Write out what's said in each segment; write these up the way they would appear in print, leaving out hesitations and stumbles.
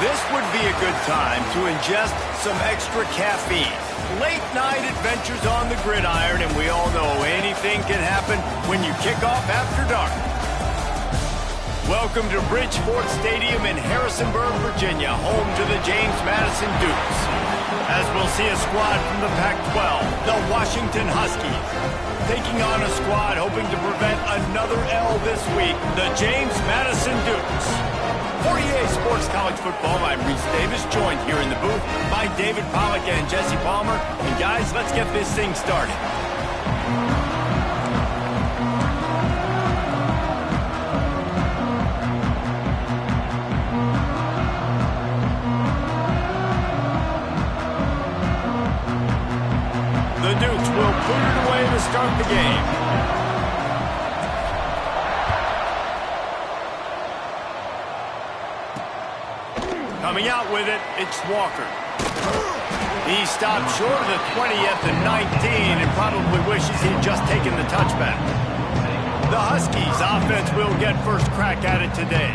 This would be a good time to ingest some extra caffeine. Late night adventures on the gridiron, and we all know anything can happen when you kick off after dark. Welcome to Bridgeport Stadium in Harrisonburg, Virginia, home to the James Madison Dukes. As we'll see a squad from the Pac-12, the Washington Huskies, taking on a squad hoping to prevent another L this week, the James Madison Dukes. For EA Sports College Football, I'm Reese Davis, joined here in the booth by David Pollack and Jesse Palmer. And guys, let's get this thing started. The Dukes will put it away to start the game. Coming out with it, it's Walker. He stopped short of the 20 at the 19 and probably wishes he'd just taken the touchback. The Huskies offense will get first crack at it today.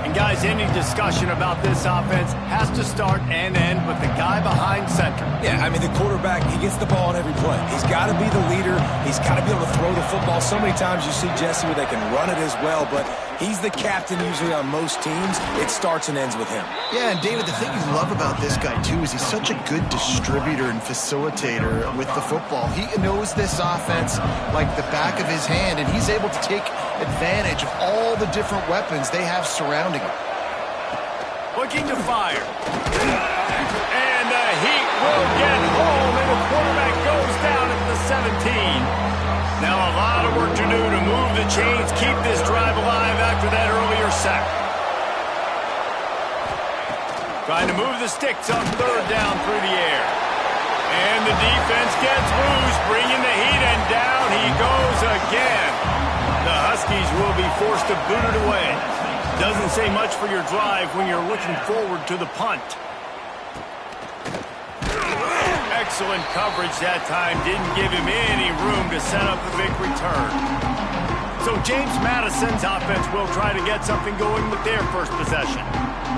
And guys, any discussion about this offense has to start and end with the guy behind center. Yeah, I mean, the quarterback, he gets the ball on every play. He's got to be the leader. He's got to be able to throw the football. So many times you see Jesse where they can run it as well, but he's the captain usually on most teams. It starts and ends with him. Yeah, and David, the thing you love about this guy, too, is he's such a good distributor and facilitator with the football. He knows this offense like the back of his hand, and he's able to take advantage of all the different weapons they have surrounding him. Looking to fire. And the heat will get home, and the quarterback goes down at the 17. Now a lot of work to do to move the chains, keep this drive alive after that earlier sack. Trying to move the sticks on third down through the air. And the defense gets loose, bringing the heat, and down he goes again. The Huskies will be forced to boot it away. Doesn't say much for your drive when you're looking forward to the punt. Excellent coverage that time. Didn't give him any room to set up the big return. So James Madison's offense will try to get something going with their first possession.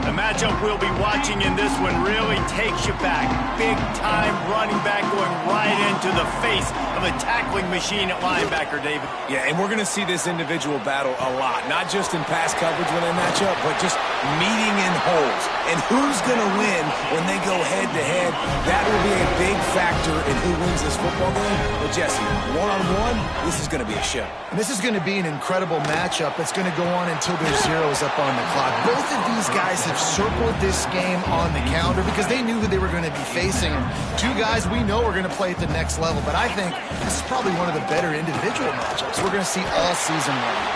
The matchup we'll be watching in this one really takes you back. Big-time running back going right into the face of a tackling machine at linebacker, David. Yeah, and we're going to see this individual battle a lot. Not just in pass coverage when they match up, but just meeting in holes. And who's going to win when they go head-to-head? That will be a big factor in who wins this football game. But, Jesse, one-on-one, this is going to be a show. And this is going to be an incredible matchup. It's going to go on until there's zeros up on the clock. Both of these guys have circled this game on the calendar because they knew who they were going to be facing. Two guys we know are going to play at the next level, but I think this is probably one of the better individual matchups we're going to see all season long.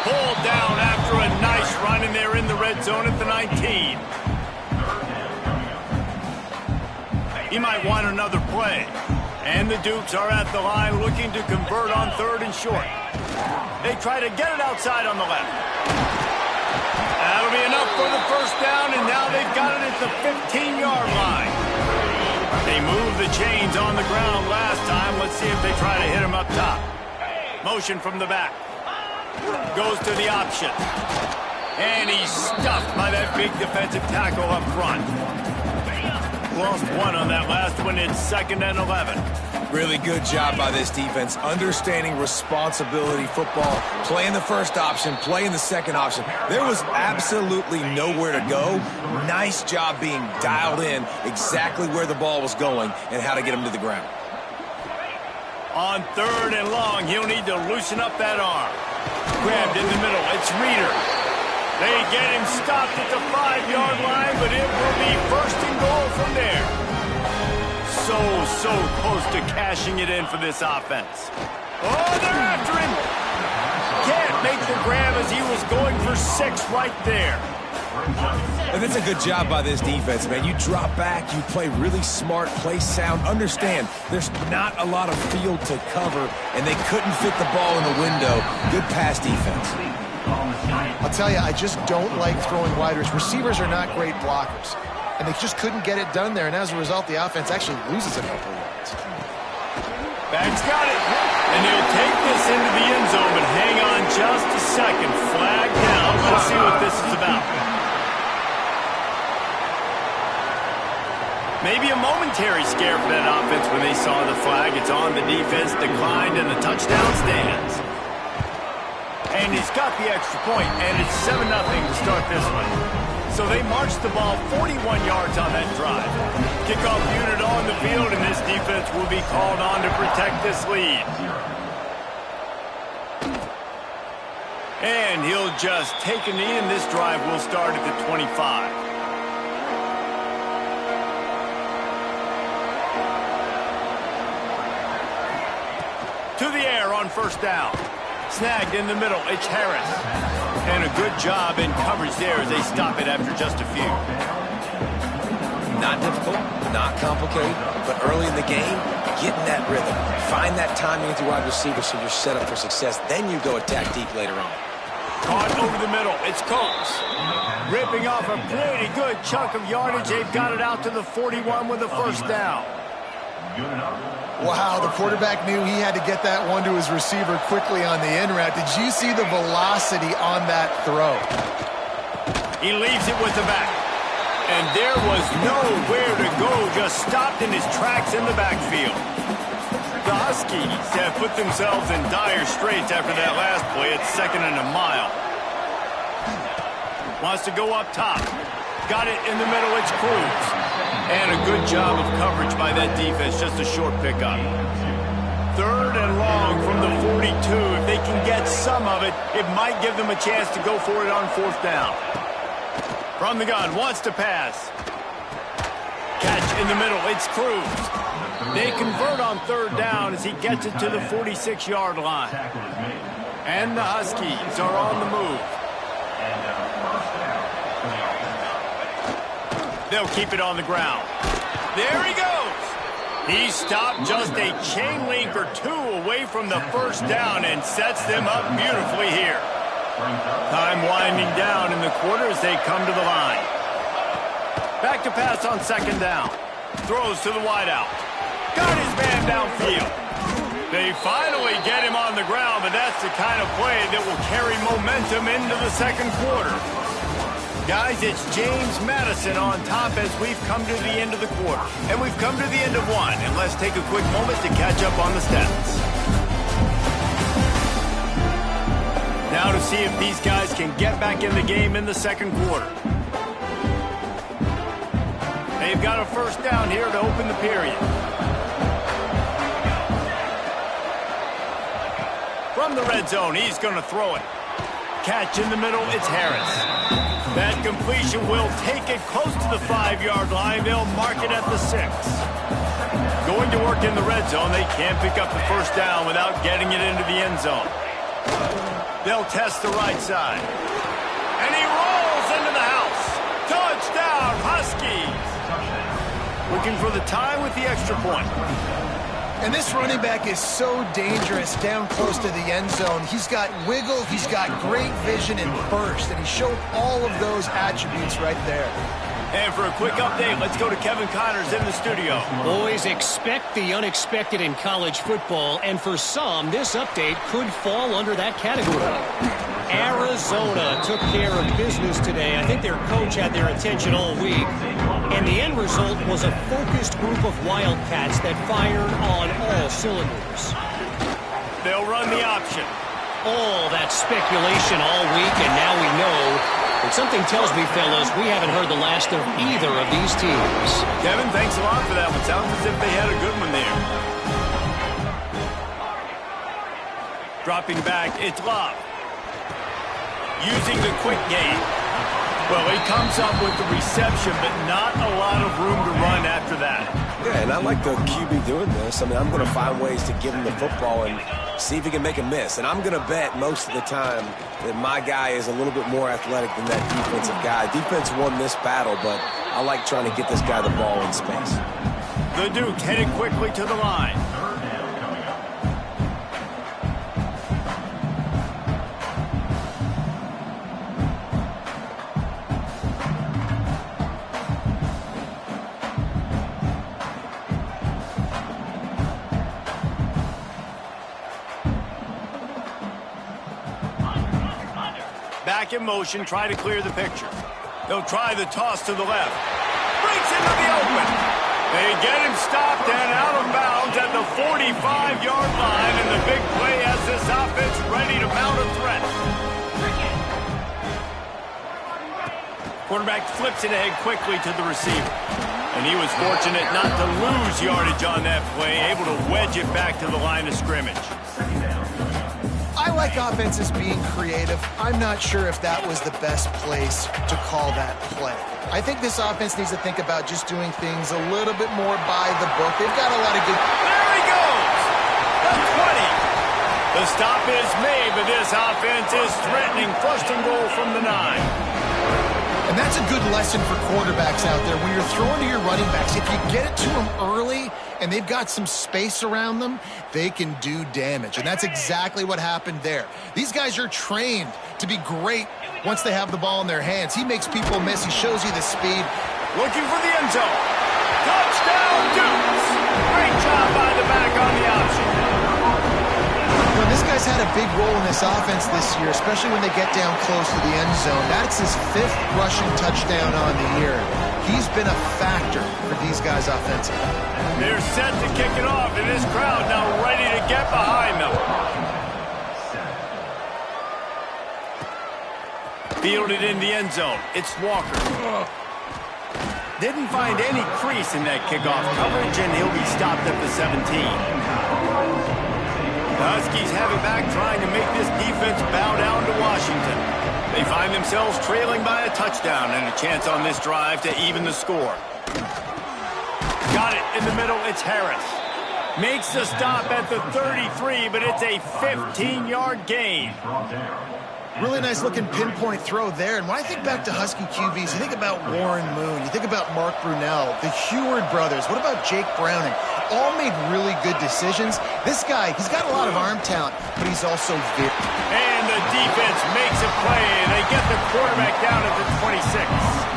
Pulled down after a nice run, and they're in the red zone at the 19. He might want another play. And the Dukes are at the line looking to convert on third and short. They try to get it outside on the left. That'll be enough for the first down, and now they've got it at the 15-yard line. They moved the chains on the ground last time. Let's see if they try to hit him up top. Motion from the back. Goes to the option. And he's stuffed by that big defensive tackle up front. Lost one on that last one. It's 2nd and 11. Really good job by this defense, understanding responsibility football, playing the first option, playing the second option. There was absolutely nowhere to go. Nice job being dialed in exactly where the ball was going and how to get him to the ground. On third and long, he'll need to loosen up that arm. Grabbed in the middle. It's Reeder. They get him stopped at the 5-yard line, but it will be 1st and goal from there. So close to cashing it in for this offense. Oh, they're after him. Can't make the grab as he was going for 6 right there. And that's a good job by this defense, man. You drop back, you play really smart, play sound. Understand, there's not a lot of field to cover, and they couldn't fit the ball in the window. Good pass defense. I'll tell you, I just don't like throwing wide receivers are not great blockers. And they just couldn't get it done there, and as a result, the offense actually loses a couple of yards. Bag's got it. And he'll take this into the end zone, but hang on just a second. Flag down. Let's see what this is about. Maybe a momentary scare for that offense when they saw the flag. It's on, the defense declined, and the touchdown stands. And he's got the extra point, and it's 7-0 to start this one. So they marched the ball 41 yards on that drive. Kickoff unit on the field, and this defense will be called on to protect this lead. And he'll just take a knee, and this drive will start at the 25. To the air on first down. Snagged in the middle, it's Harris. And a good job in coverage there as they stop it after just a few. Not difficult, not complicated, but early in the game, get in that rhythm. Find that timing with your wide receiver so you're set up for success. Then you go attack deep later on. Caught over the middle, it's Coates. Ripping off a pretty good chunk of yardage. They've got it out to the 41 with a first down. Wow, the quarterback knew he had to get that one to his receiver quickly on the in route. Did you see the velocity on that throw? He leaves it with the back. And there was nowhere to go, just stopped in his tracks in the backfield. The Huskies have put themselves in dire straits after that last play. It's 2nd and a mile. Wants to go up top. Got it in the middle, it's Cruz. And a good job of coverage by that defense, just a short pickup. 3rd and long from the 42. If they can get some of it, it might give them a chance to go for it on 4th down. From the gun, wants to pass. Catch in the middle, it's Cruz. They convert on 3rd down as he gets it to the 46-yard line. And the Huskies are on the move. They'll keep it on the ground. There he goes. He stopped just a chain link or two away from the first down and sets them up beautifully here. Time winding down in the quarter as they come to the line. Back to pass on 2nd down. Throws to the wideout. Got his man downfield. They finally get him on the ground, but that's the kind of play that will carry momentum into the 2nd quarter. Guys, it's James Madison on top as we've come to the end of the quarter. And we've come to the end of one. And let's take a quick moment to catch up on the stats. Now to see if these guys can get back in the game in the 2nd quarter. They've got a first down here to open the period. From the red zone, he's going to throw it. Catch in the middle, it's Harris. That completion will take it close to the 5-yard line. They'll mark it at the 6. Going to work in the red zone. They can't pick up the first down without getting it into the end zone. They'll test the right side. And he rolls into the house. Touchdown, Huskies. Looking for the tie with the extra point. And this running back is so dangerous down close to the end zone. He's got wiggle, he's got great vision and burst, and he showed all of those attributes right there. And for a quick update, let's go to Kevin Connors in the studio. Boys, expect the unexpected in college football, and for some, this update could fall under that category. Arizona took care of business today. I think their coach had their attention all week. And the end result was a focused group of Wildcats that fired on all cylinders. They'll run the option. All that speculation all week, and now we know. But something tells me, fellas, we haven't heard the last of either of these teams. Kevin, thanks a lot for that one. Sounds as if they had a good one there. Dropping back, it's Love. Using the quick game. Well, he comes up with the reception, but not a lot of room to run after that. Yeah, and I like the QB doing this. I mean, I'm going to find ways to give him the football and see if he can make a miss. And I'm going to bet most of the time that my guy is a little bit more athletic than that defensive guy. Defense won this battle, but I like trying to get this guy the ball in space. The Dukes headed quickly to the line. Back in motion, try to clear the picture. They'll try the toss to the left. Breaks into the open. They get him stopped and out of bounds at the 45-yard line, and the big play has this offense ready to mount a threat. Quarterback flips it ahead quickly to the receiver. And he was fortunate not to lose yardage on that play, able to wedge it back to the line of scrimmage. I like offenses being creative. I'm not sure if that was the best place to call that play. I think this offense needs to think about just doing things a little bit more by the book. They've got a lot of good... There he goes! The 20. The stop is made, but this offense is threatening first and goal from the 9. And that's a good lesson for quarterbacks out there. When you're throwing to your running backs, if you get it to them early and they've got some space around them, they can do damage. And that's exactly what happened there. These guys are trained to be great once they have the ball in their hands. He makes people miss. He shows you the speed. Looking for the end zone. Touchdown, Dukes! Great job by the back on the option. Well, this guy's had a big role in this offense this year, especially when they get down close to the end zone. That's his 5th rushing touchdown on the year. He's been a factor for these guys offensively. They're set to kick it off, and this crowd now ready to get behind them. Fielded in the end zone. It's Walker. Didn't find any crease in that kickoff coverage, and he'll be stopped at the 17. The Huskies have it back, trying to make this defense bow down to Washington. They find themselves trailing by a touchdown and a chance on this drive to even the score. Got it in the middle. It's Harris. Makes the stop at the 33, but it's a 15-yard gain. Really nice looking pinpoint throw there. And when I think back to Husky QBs, you think about Warren Moon, you think about Mark Brunell, the Heward brothers. What about Jake Browning? All made really good decisions. This guy, he's got a lot of arm talent, but he's also very... And the defense makes a play, and they get the quarterback down at the 26.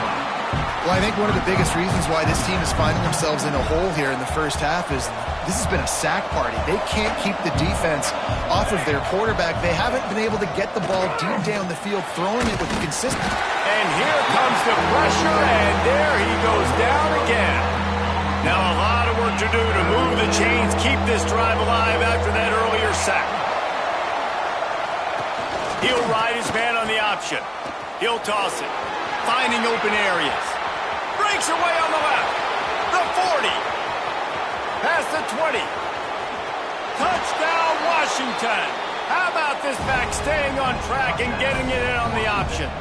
Well, I think one of the biggest reasons why this team is finding themselves in a hole here in the first half is this has been a sack party. They can't keep the defense off of their quarterback. They haven't been able to get the ball deep down the field, throwing it with consistency. And here comes the pressure, and there he goes down again. Now a lot of work to do to move the chains, keep this drive alive after that earlier sack. He'll ride his man on the option. He'll toss it, finding open areas. Breaks away on the left. The 40. Past the 20. Touchdown, Washington. How about this back staying on track and getting it in on the option?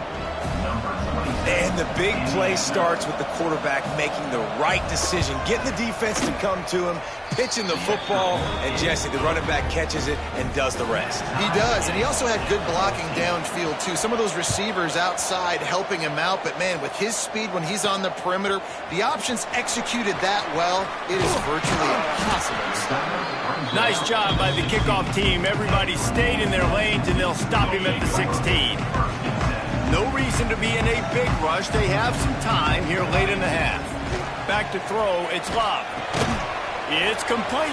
And the big play starts with the quarterback making the right decision, getting the defense to come to him, pitching the football, and Jesse, the running back, catches it and does the rest. He does, and he also had good blocking downfield, too. Some of those receivers outside helping him out, but, man, with his speed when he's on the perimeter, the options executed that well, it is virtually impossible to stop. Nice job by the kickoff team. Everybody stayed in their lanes, and they'll stop him at the 16. No reason to be in a big rush. They have some time here late in the half. Back to throw, it's Love. It's complete.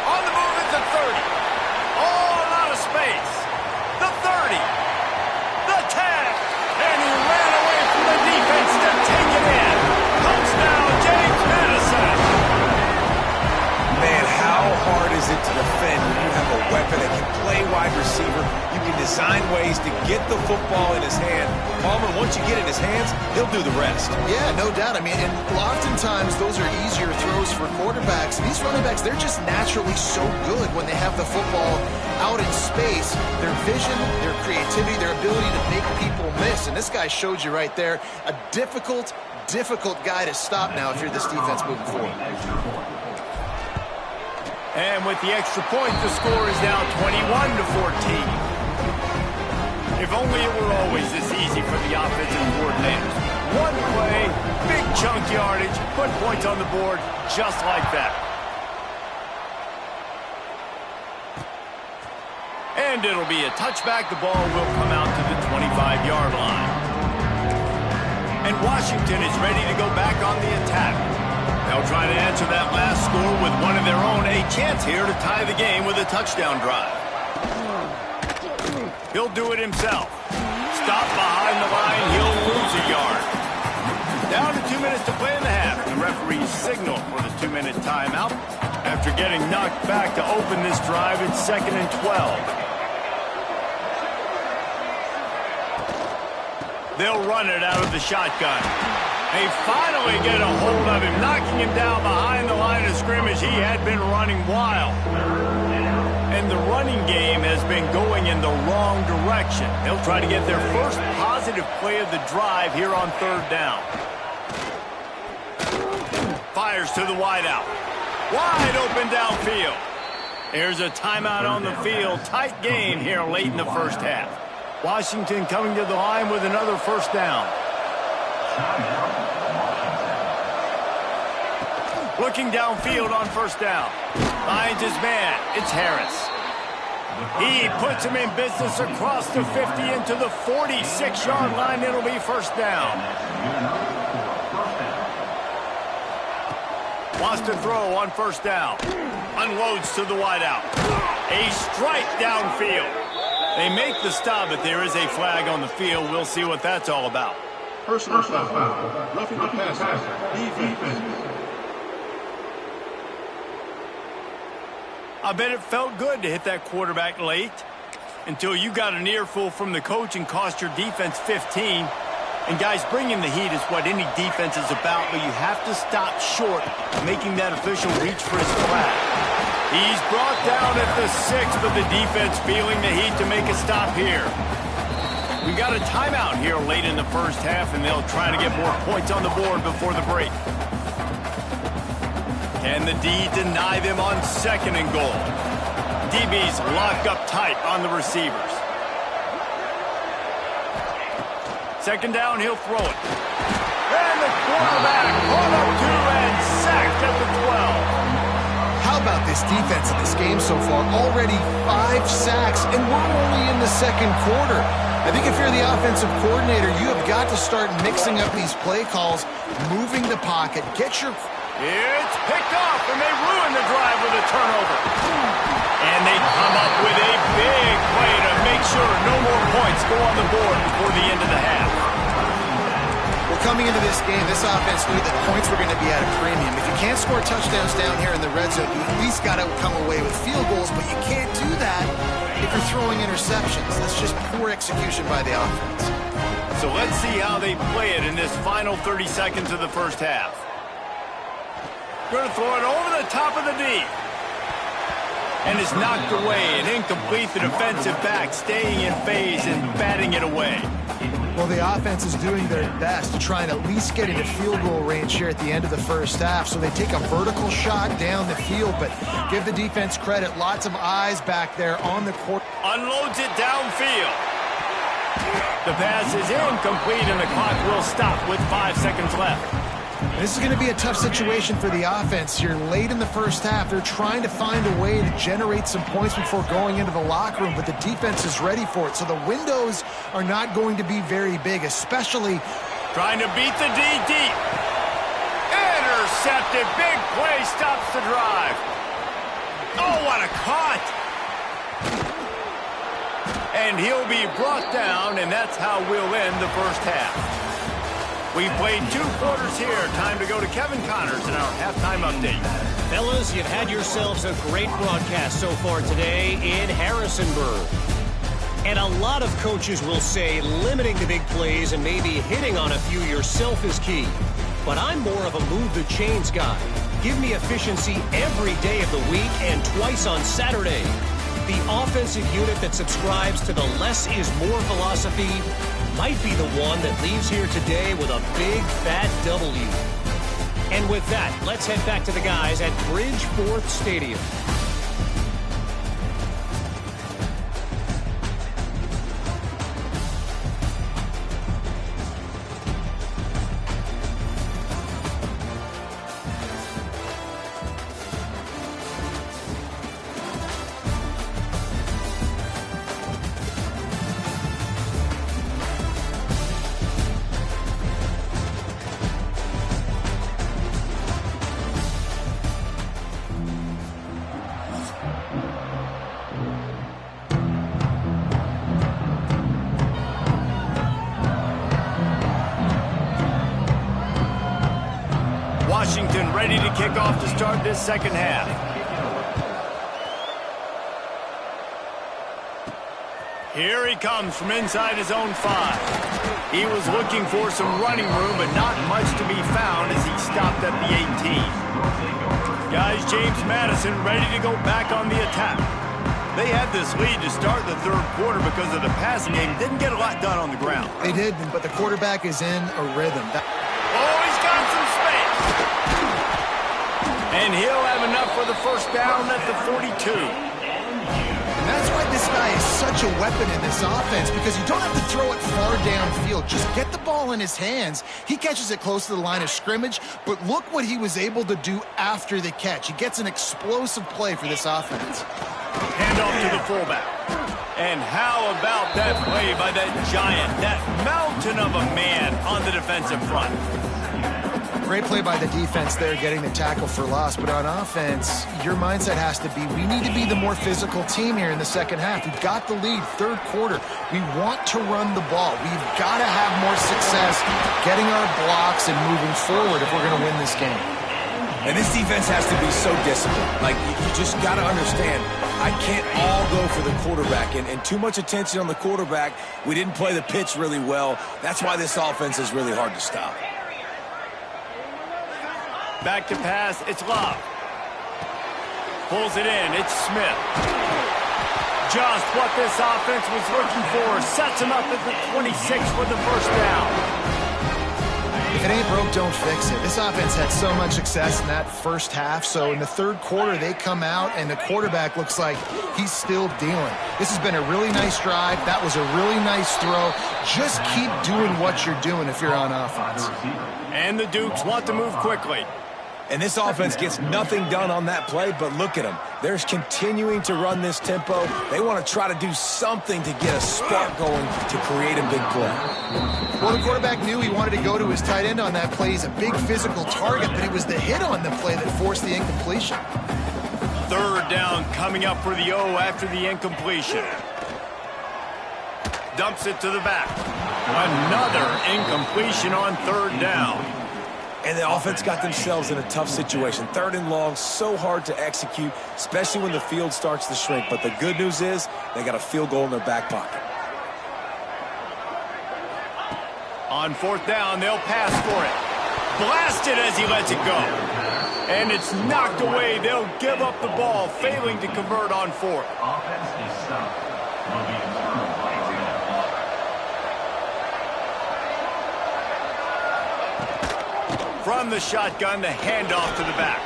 On the move at the 30. All out of space. The 30. The 10. And he ran away from the defense to take it in. Touchdown, James Madison. Man, how hard is it to defend when you have a weapon that can play wide receiver? You can design ways to get the football in his hand. Palmer, once you get it in his hands, he'll do the rest. Yeah, no doubt. I mean, and oftentimes those are easier throws for quarterbacks. These running backs, they're just naturally so good when they have the football out in space. Their vision, their creativity, their ability to make people miss. And this guy showed you right there, a difficult guy to stop now if you're this defense moving forward. And with the extra point, the score is now 21-14. If only it were always this easy for the offensive coordinators. One play, big chunk yardage, put points on the board just like that. And it'll be a touchback. The ball will come out to the 25-yard line. And Washington is ready to go back on the attack. They'll try to answer that last score with one of their own. A chance here to tie the game with a touchdown drive. He'll do it himself. Stop behind the line. He'll lose a yard. Down to 2 minutes to play in the half. The referee's signal for the 2-minute timeout. After getting knocked back to open this drive, it's 2nd and 12. They'll run it out of the shotgun. They finally get a hold of him, knocking him down behind the line of scrimmage. He had been running wild. And the running game has been going in the wrong direction. They'll try to get their first positive play of the drive here on 3rd down. Fires to the wideout. Wide open downfield. There's a timeout on the field. Tight game here late in the first half. Washington coming to the line with another 1st down. Looking downfield on 1st down. Finds his man. It's Harris. He puts him in business across the 50 into the 46-yard line. It'll be 1st down. Wants to throw on 1st down. Unloads to the wideout. A strike downfield. They make the stop, but there is a flag on the field. We'll see what that's all about. Personal foul. Roughing the passer. Defense. I bet it felt good to hit that quarterback late until you got an earful from the coach and cost your defense 15. And, guys, bringing the heat is what any defense is about, but you have to stop short making that official reach for his flag. He's brought down at the 6, but the defense feeling the heat to make a stop here. We got a timeout here late in the first half, and they'll try to get more points on the board before the break. Can the D deny them on 2nd and goal? DB's locked up tight on the receivers. 2nd down, he'll throw it. And the quarterback caught up to and sacked at the 12. How about this defense in this game so far? Already 5 sacks, and we're only in the 2nd quarter. I think if you're the offensive coordinator, you have got to start mixing up these play calls, moving the pocket, get your... It's picked off, and they ruin the drive with a turnover. And they come up with a big play to make sure no more points go on the board before the end of the half. Well, coming into this game, this offense knew that points were going to be at a premium. If you can't score touchdowns down here in the red zone, you at least got to come away with field goals, but you can't do that if you're throwing interceptions. That's just poor execution by the offense. So let's see how they play it in this final 30 seconds of the first half. Going to throw it over the top of the D. And it's knocked away and incomplete. The defensive back staying in phase and batting it away. Well, the offense is doing their best to try and at least get into field goal range here at the end of the first half. So they take a vertical shot down the field, but give the defense credit. Lots of eyes back there on the court. Unloads it downfield. The pass is incomplete, and the clock will stop with 5 seconds left. This is going to be a tough situation for the offense here. Late in the first half, they're trying to find a way to generate some points before going into the locker room, but the defense is ready for it. So the windows are not going to be very big, especially... Trying to beat the D deep. Intercepted. Big play stops the drive. Oh, what a cut. And he'll be brought down, and that's how we'll end the first half. We played 2 quarters here. Time to go to Kevin Connors in our halftime update. Fellas, you've had yourselves a great broadcast so far today in Harrisonburg. And a lot of coaches will say limiting the big plays and maybe hitting on a few yourself is key. But I'm more of a move the chains guy. Give me efficiency every day of the week and twice on Saturday. The offensive unit that subscribes to the less is more philosophy might be the one that leaves here today with a big, fat W. And with that, let's head back to the guys at Bridgeforth Stadium. ready to kick off to start this second half. Here he comes from inside his own 5. He was looking for some running room, but not much to be found as he stopped at the 18. Guys, James Madison ready to go back on the attack. They had this lead to start the third quarter because of the passing game. Didn't get a lot done on the ground. They did, but the quarterback is in a rhythm. Oh, he's got some space. And he'll have enough for the first down at the 42. And that's why this guy is such a weapon in this offense, because you don't have to throw it far downfield. Just get the ball in his hands. He catches it close to the line of scrimmage, but look what he was able to do after the catch. He gets an explosive play for this offense. Handoff to the fullback. And how about that play by that giant, that mountain of a man on the defensive front? Great play by the defense there, getting the tackle for loss. But on offense, your mindset has to be, we need to be the more physical team here in the second half. We've got the lead, third quarter. We want to run the ball. We've got to have more success getting our blocks and moving forward if we're going to win this game. And this defense has to be so disciplined. Like, you just got to understand, I can't all go for the quarterback. And too much attention on the quarterback. We didn't play the pitch really well. That's why this offense is really hard to stop. Back to pass, it's Love. Pulls it in, it's Smith. Just what this offense was looking for. Sets him up at the 26 for the first down. If it ain't broke, don't fix it. This offense had so much success in that first half, so in the third quarter, they come out, and the quarterback looks like he's still dealing. This has been a really nice drive. That was a really nice throw. Just keep doing what you're doing if you're on offense. And the Dukes want to move quickly. And this offense gets nothing done on that play, but look at them. They're continuing to run this tempo. They want to try to do something to get a spark going to create a big play. Well, the quarterback knew he wanted to go to his tight end on that play. He's a big physical target, but it was the hit on the play that forced the incompletion. Third down coming up for the O after the incompletion. Dumps it to the back. Another incompletion on third down. And the offense got themselves in a tough situation. Third and long, so hard to execute, especially when the field starts to shrink. But the good news is they got a field goal in their back pocket. On fourth down, they'll pass for it. Blasted as he lets it go. And it's knocked away. They'll give up the ball, failing to convert on fourth. Offense is stopped. From the shotgun, the handoff to the back.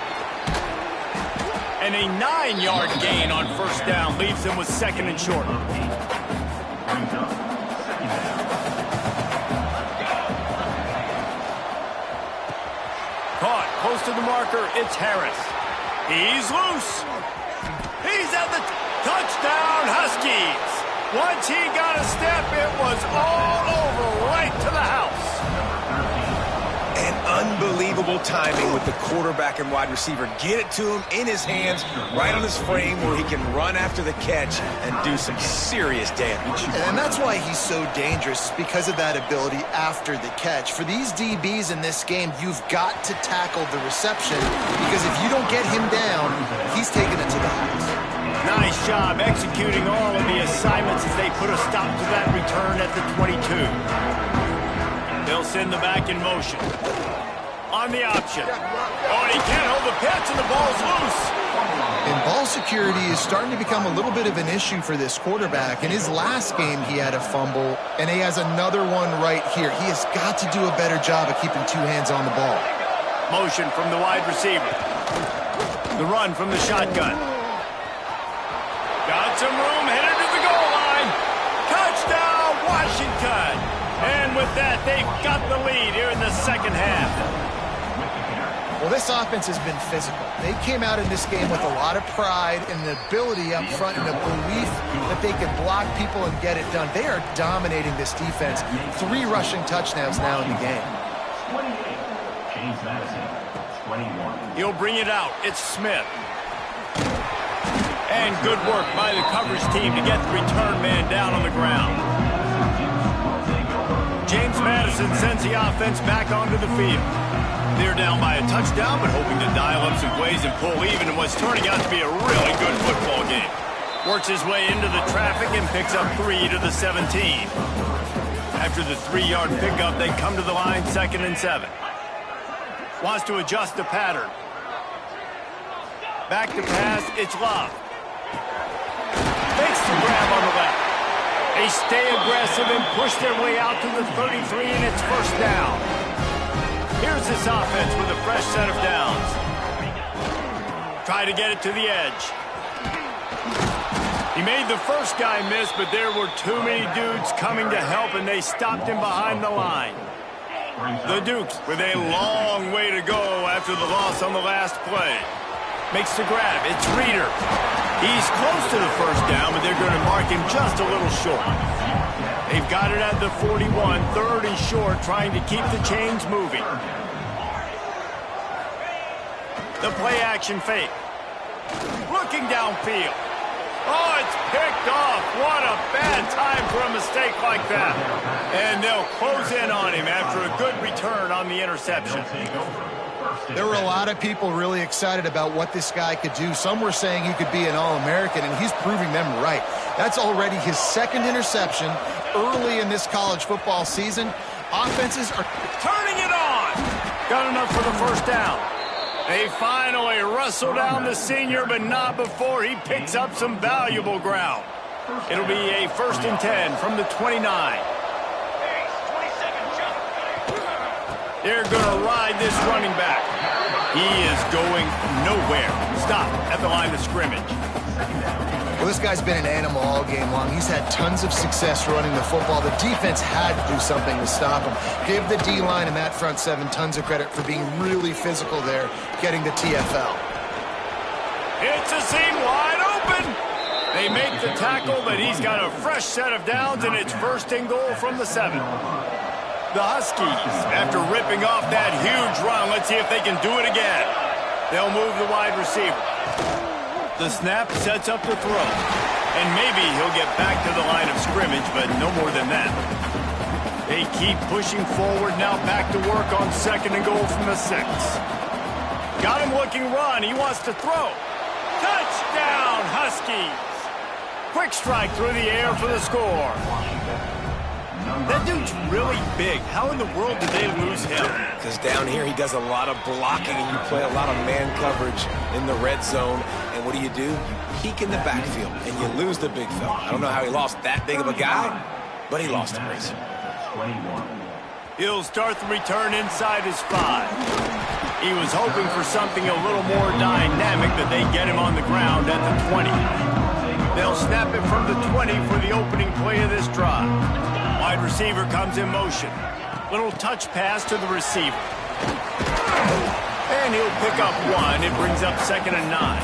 And a 9-yard gain on first down leaves them with second and short. Caught close to the marker, it's Harris. He's loose. He's at the touchdown, Huskies. Once he got a step, it was all over, right to the house. And unbelievable timing with the quarterback and wide receiver. Get it to him in his hands, right on his frame where he can run after the catch and do some serious damage. And that's why he's so dangerous, because of that ability after the catch. For these DBs in this game, you've got to tackle the reception, because if you don't get him down, he's taking it to the house. Nice job executing all of the assignments as they put a stop to that return at the 22. They'll send the back in motion. On the option. Oh, and he can't hold the pitch, and the ball's loose. And ball security is starting to become a little bit of an issue for this quarterback. In his last game, he had a fumble, and he has another one right here. He has got to do a better job of keeping two hands on the ball. Motion from the wide receiver. The run from the shotgun. Got some room, headed to the goal line. Touchdown, Washington. And with that, they've got the lead here in the second half. Well, this offense has been physical. They came out in this game with a lot of pride and the ability up front and the belief that they can block people and get it done. They are dominating this defense. 3 rushing touchdowns now in the game. 28, James Madison, 21. He'll bring it out. It's Smith. And good work by the coverage team to get the return man down on the ground. James Madison sends the offense back onto the field. They're down by a touchdown, but hoping to dial up some plays and pull even in what's turning out to be a really good football game. Works his way into the traffic and picks up 3 to the 17. After the 3-yard pickup, they come to the line 2nd and 7. Wants to adjust the pattern. Back to pass, it's Love. Makes the grab on the left. They stay aggressive and push their way out to the 33, and it's first down. Here's this offense with a fresh set of downs. Try to get it to the edge. He made the first guy miss, but there were too many dudes coming to help, and they stopped him behind the line. The Dukes with a long way to go after the loss on the last play. Makes the grab. It's Reeder. He's close to the first down, but they're going to mark him just a little short. They've got it at the 41, 3rd and short, trying to keep the chains moving. The play-action fake. Looking downfield. Oh, it's picked off. What a bad time for a mistake like that. And they'll close in on him after a good return on the interception. There were a lot of people really excited about what this guy could do. Some were saying he could be an All-American, and he's proving them right. That's already his 2nd interception early in this college football season. Offenses are turning it on. Got enough for the first down. They finally wrestle down the senior, but not before he picks up some valuable ground. It'll be a 1st and 10 from the 29. They're going to ride this running back. He is going nowhere. Stop at the line of scrimmage. Well, this guy's been an animal all game long. He's had tons of success running the football. The defense had to do something to stop him. Give the D-line and that front 7 tons of credit for being really physical there, getting the TFL. It's a seam wide open. They make the tackle, but he's got a fresh set of downs, and it's 1st and goal from the 7. The Huskies, after ripping off that huge run, let's see if they can do it again. They'll move the wide receiver. The snap sets up the throw. And maybe he'll get back to the line of scrimmage, but no more than that. They keep pushing forward, now back to work on 2nd and goal from the 6. Got him looking run. He wants to throw. Touchdown, Huskies! Quick strike through the air for the score. That dude's really big. How in the world did they lose him? Because down here he does a lot of blocking, and you play a lot of man coverage in the red zone. And what do? You peek in the backfield, and you lose the big fella. I don't know how he lost that big of a guy, but he lost him, Reese. He'll start the return inside his 5. He was hoping for something a little more dynamic, but they get him on the ground at the 20. They'll snap it from the 20 for the opening play of this drive. Wide receiver comes in motion. Little touch pass to the receiver. And he'll pick up 1. It brings up 2nd and 9.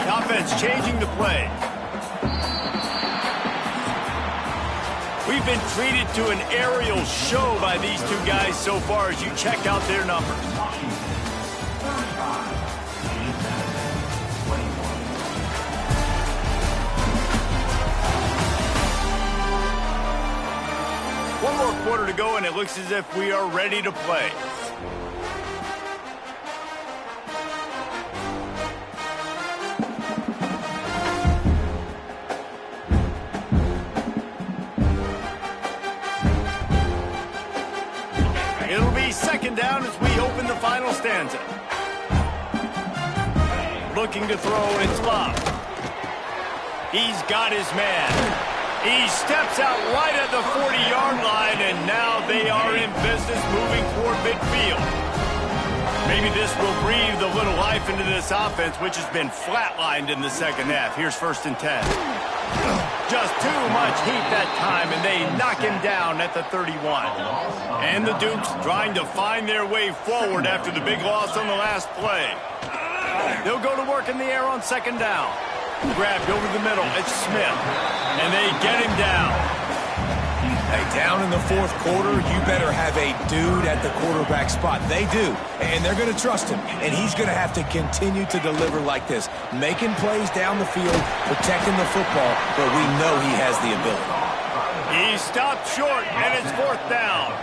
The offense changing the play. We've been treated to an aerial show by these 2 guys so far as you check out their numbers. One more quarter to go, and it looks as if we are ready to play. It'll be 2nd down as we open the final stanza. Looking to throw, and it's Love. He's got his man. He steps out right at the 40-yard line, and now they are in business moving toward midfield. Maybe this will breathe a little life into this offense, which has been flatlined in the 2nd half. Here's 1st and 10. Just too much heat that time, and they knock him down at the 31. And the Dukes trying to find their way forward after the big loss on the last play. They'll go to work in the air on 2nd down. Grabbed over the middle. It's Smith. And they get him down. Hey, down in the fourth quarter, you better have a dude at the quarterback spot. They do, and they're going to trust him. And he's going to have to continue to deliver like this, making plays down the field, protecting the football, but we know he has the ability. He stopped short, and it's fourth down.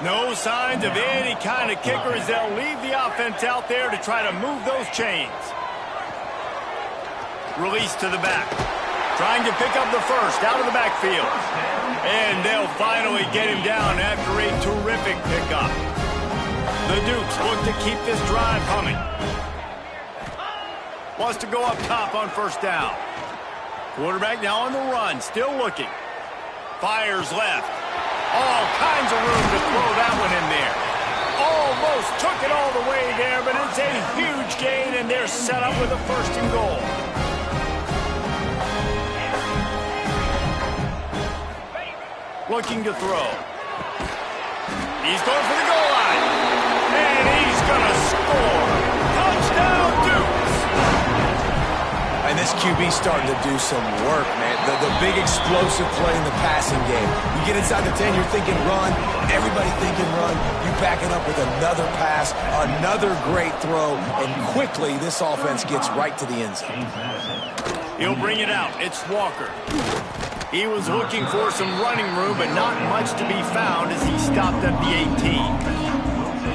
No signs of any kind of kickers. They'll leave the offense out there to try to move those chains. Release to the back. Trying to pick up the first out of the backfield. And they'll finally get him down after a terrific pickup. The Dukes look to keep this drive humming. Wants to go up top on first down. Quarterback now on the run, still looking. Fires left. All kinds of room to throw that one in there. Almost took it all the way there, but it's a huge gain, and they're set up with a first and goal. Looking to throw. He's going for the goal line. And he's going to score. Touchdown, Dukes. And this QB's starting to do some work, man. The big explosive play in the passing game. You get inside the 10, you're thinking run. Everybody thinking run. You back it up with another pass, another great throw, and quickly this offense gets right to the end zone. He'll bring it out. It's Walker. He was looking for some running room, but not much to be found as he stopped at the 18.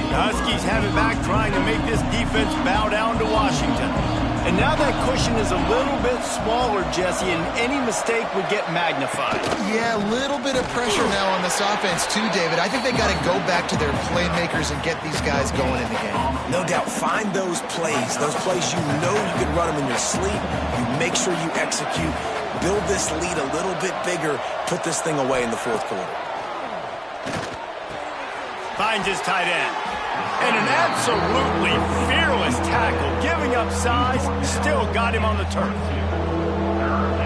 The Huskies have it back, trying to make this defense bow down to Washington. And now that cushion is a little bit smaller, Jesse, and any mistake would get magnified. Yeah, a little bit of pressure now on this offense too, David. I think they got to go back to their playmakers and get these guys going in the game. No doubt. Find those plays you know you can run them in your sleep. You make sure you execute. Build this lead a little bit bigger. Put this thing away in the fourth quarter. Finds his tight end. And an absolutely fearless tackle. Giving up size, still got him on the turf.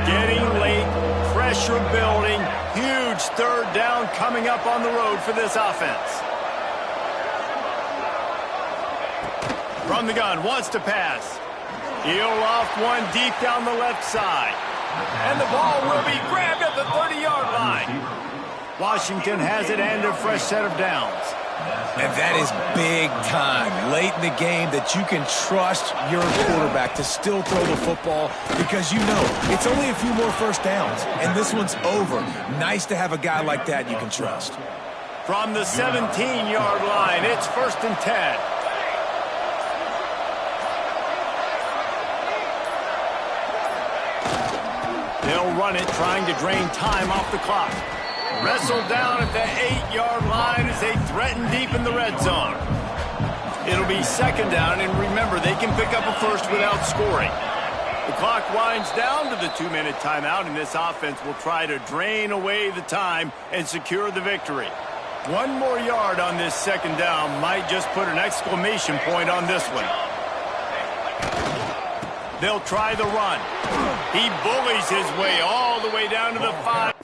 Getting late, pressure building. Huge third down coming up on the road for this offense. From the gun, wants to pass. He'll loft one deep down the left side. And the ball will be grabbed at the 30-yard line. Washington has it and a fresh set of downs. And that is big time, late in the game, that you can trust your quarterback to still throw the football because you know it's only a few more first downs, and this one's over. Nice to have a guy like that you can trust. From the 17-yard line, it's 1st and 10. They'll run it, trying to drain time off the clock. Wrestled down at the 8-yard line as they threaten deep in the red zone. It'll be 2nd down, and remember, they can pick up a first without scoring. The clock winds down to the 2-minute timeout, and this offense will try to drain away the time and secure the victory. One more yard on this 2nd down might just put an exclamation point on this one. They'll try the run. He bullies his way all the way down to the 5.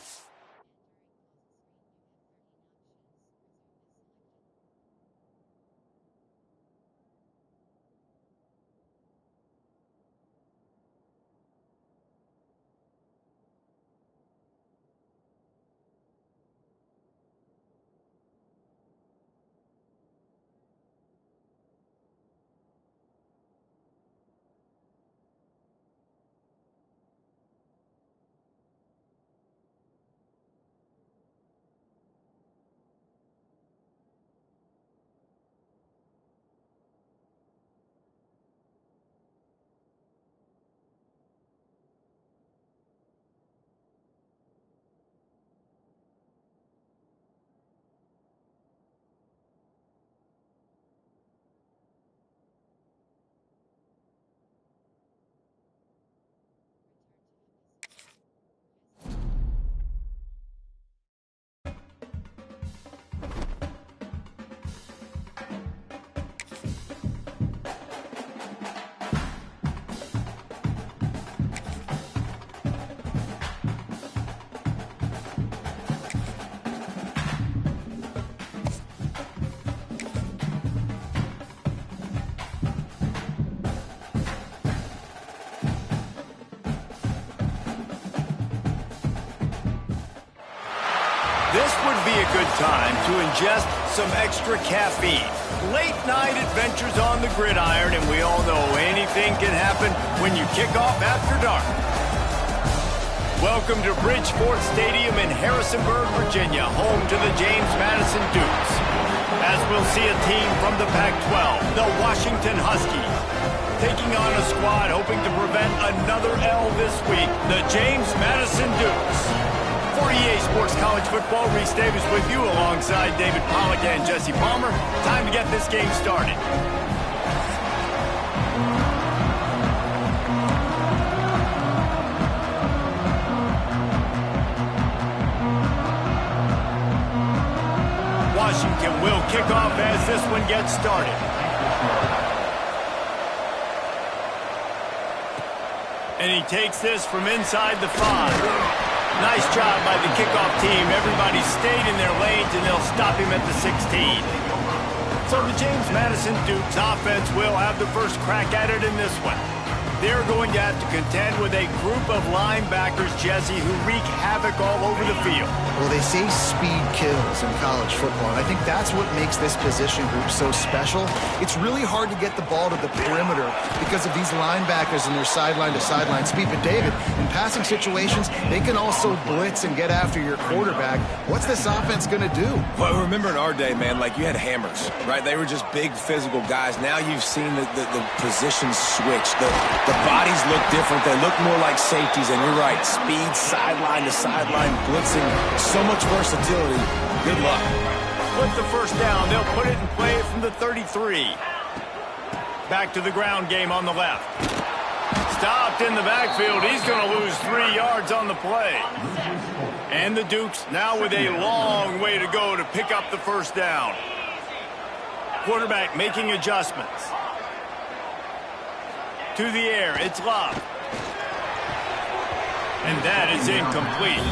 a good time to ingest some extra caffeine. Late night adventures on the gridiron, and we all know anything can happen when you kick off after dark. Welcome to Bridgeport Stadium in Harrisonburg, Virginia, home to the James Madison Dukes. As we'll see a team from the Pac-12, the Washington Huskies, taking on a squad hoping to prevent another L this week, the James Madison Dukes. For EA Sports College Football, Reese Davis with you alongside David Pollack and Jesse Palmer. Time to get this game started. Washington will kick off as this one gets started. And he takes this from inside the 5. Nice job by the kickoff team. Everybody stayed in their lanes, and they'll stop him at the 16. So the James Madison Dukes offense will have the first crack at it in this one. They're going to have to contend with a group of linebackers, Jesse, who wreak havoc all over the field. Well, they say speed kills in college football, and I think that's what makes this position group so special. It's really hard to get the ball to the perimeter because of these linebackers and their sideline-to-sideline speed. But, David, in passing situations, they can also blitz and get after your quarterback. What's this offense going to do? Well, remember in our day, man, like you had hammers, right? They were just big physical guys. Now you've seen the positions switch. The bodies look different. They look more like safeties, and you're right. Speed, sideline to sideline, blitzing, so much versatility. Good luck. With the first down, they'll put it in play from the 33. Back to the ground game on the left. Stopped in the backfield. He's going to lose 3 yards on the play. And the Dukes now with a long way to go to pick up the first down. Quarterback making adjustments. To the air, it's Love. And that is incomplete.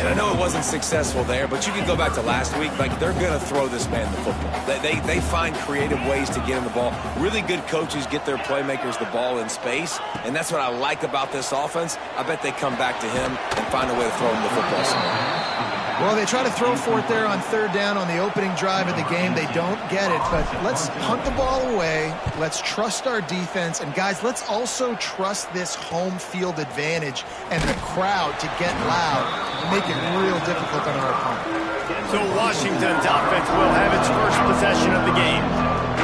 And I know it wasn't successful there, but you can go back to last week. Like, they're going to throw this man the football. They find creative ways to get him the ball. Really good coaches get their playmakers the ball in space, and that's what I like about this offense. I bet they come back to him and find a way to throw him the football somewhere. Well, they try to throw for it there on third down on the opening drive of the game. They don't get it, but let's punt the ball away. Let's trust our defense. And, guys, let's also trust this home field advantage and the crowd to get loud and make it real difficult on our opponent. So Washington's offense will have its first possession of the game.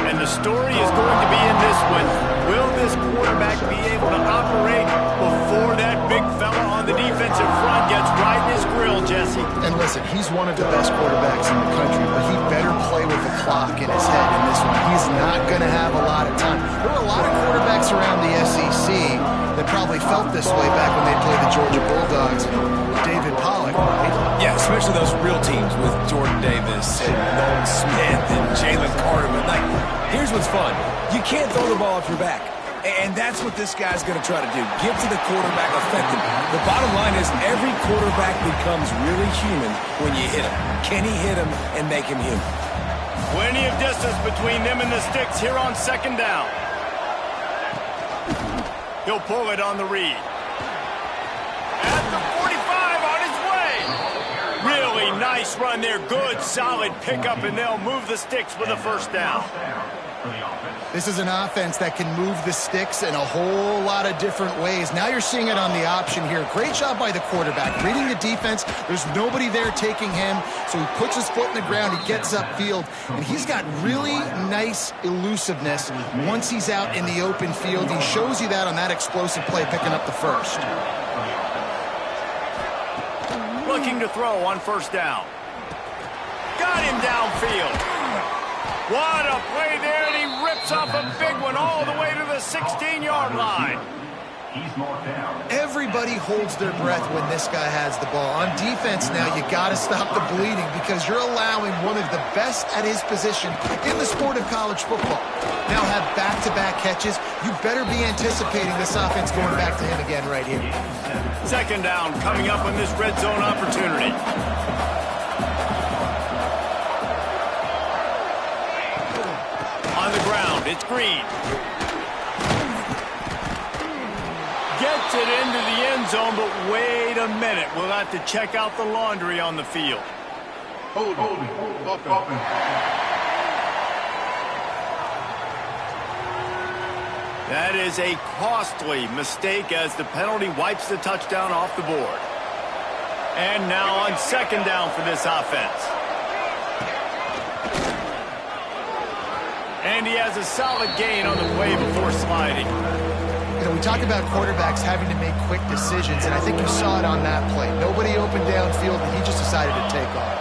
And the story is going to be in this one. Will this quarterback be able to operate before that big fella on the defensive front gets right in his grill, Jesse? And listen, he's one of the best quarterbacks in the country, but he better play with the clock in his head in this one. He's not going to have a lot of time. There were a lot of quarterbacks around the SEC that probably felt this way back when they played the Georgia Bulldogs and David Pollack, right? Yeah, especially those real teams with Jordan Davis and Nolan Smith and Jalen Carterman. Like, here's what's fun. You can't throw the ball off your back. And that's what this guy's going to try to do. Get to the quarterback, affect him. The bottom line is every quarterback becomes really human when you hit him. Can he hit him and make him human? Plenty of distance between them and the sticks here on second down. He'll pull it on the read. At the 45 on his way. Really nice run there. Good, solid pickup, and they'll move the sticks with a first down. This is an offense that can move the sticks in a whole lot of different ways. Now you're seeing it on the option here. Great job by the quarterback. Reading the defense, there's nobody there taking him, so he puts his foot in the ground, he gets upfield, and he's got really nice elusiveness once he's out in the open field. He shows you that on that explosive play, picking up the first. Looking to throw on first down. Got him downfield. What a play there, and he rips off a big one all the way to the 16-yard line. He's marked down. Everybody holds their breath when this guy has the ball. On defense now, you got to stop the bleeding because you're allowing one of the best at his position in the sport of college football. Now have back-to-back catches. You better be anticipating this offense going back to him again right here. Second down coming up on this red zone opportunity. On the ground, it's Green. Gets it into the end zone, but wait a minute. We'll have to check out the laundry on the field. Holding. Offense. That is a costly mistake as the penalty wipes the touchdown off the board. And now on second down for this offense. And he has a solid gain on the play before sliding. You know, we talk about quarterbacks having to make quick decisions, and I think you saw it on that play. Nobody opened downfield, and he just decided to take off.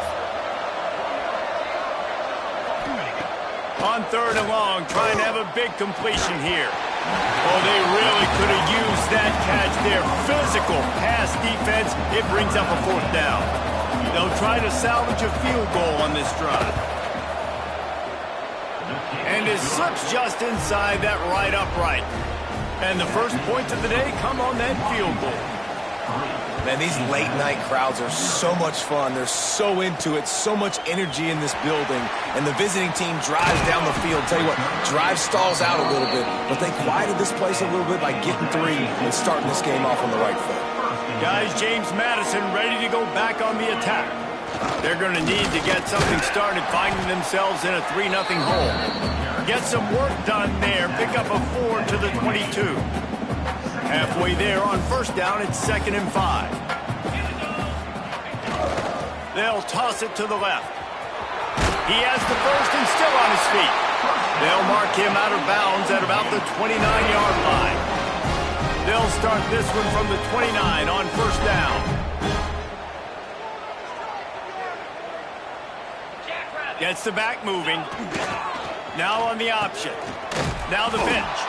On third and long, trying to have a big completion here. Oh, they really could have used that catch there. Physical pass defense. It brings up a fourth down. They'll try to salvage a field goal on this drive. And it slips just inside that right upright. And the first points of the day come on that field goal. Man, these late-night crowds are so much fun. They're so into it, so much energy in this building. And the visiting team drives down the field. Tell you what, drive stalls out a little bit, but they quieted this place a little bit by getting three and starting this game off on the right foot. Guys, James Madison ready to go back on the attack. They're going to need to get something started, finding themselves in a 3-0 hole. Get some work done there. Pick up a 4 to the 22. Halfway there on first down, it's 2nd and 5. They'll toss it to the left. He has the first and still on his feet. They'll mark him out of bounds at about the 29-yard line. They'll start this one from the 29 on first down. Gets the back moving. Now on the option. Now the pitch.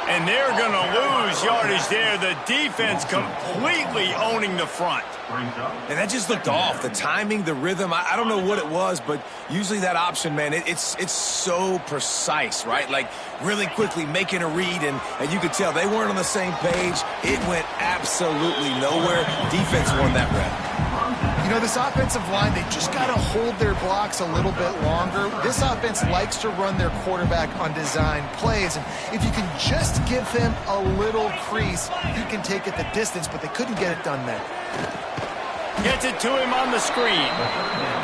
And they're going to lose yardage there. The defense completely owning the front. And that just looked off. The timing, the rhythm, I don't know what it was, but usually that option, man, it's so precise, right? Like really quickly making a read, and you could tell they weren't on the same page. It went absolutely nowhere. Defense won that rep. You know, this offensive line, they just got to hold their blocks a little bit longer. This offense likes to run their quarterback on design plays, and if you can just give him a little crease, he can take it the distance, but they couldn't get it done there. Gets it to him on the screen.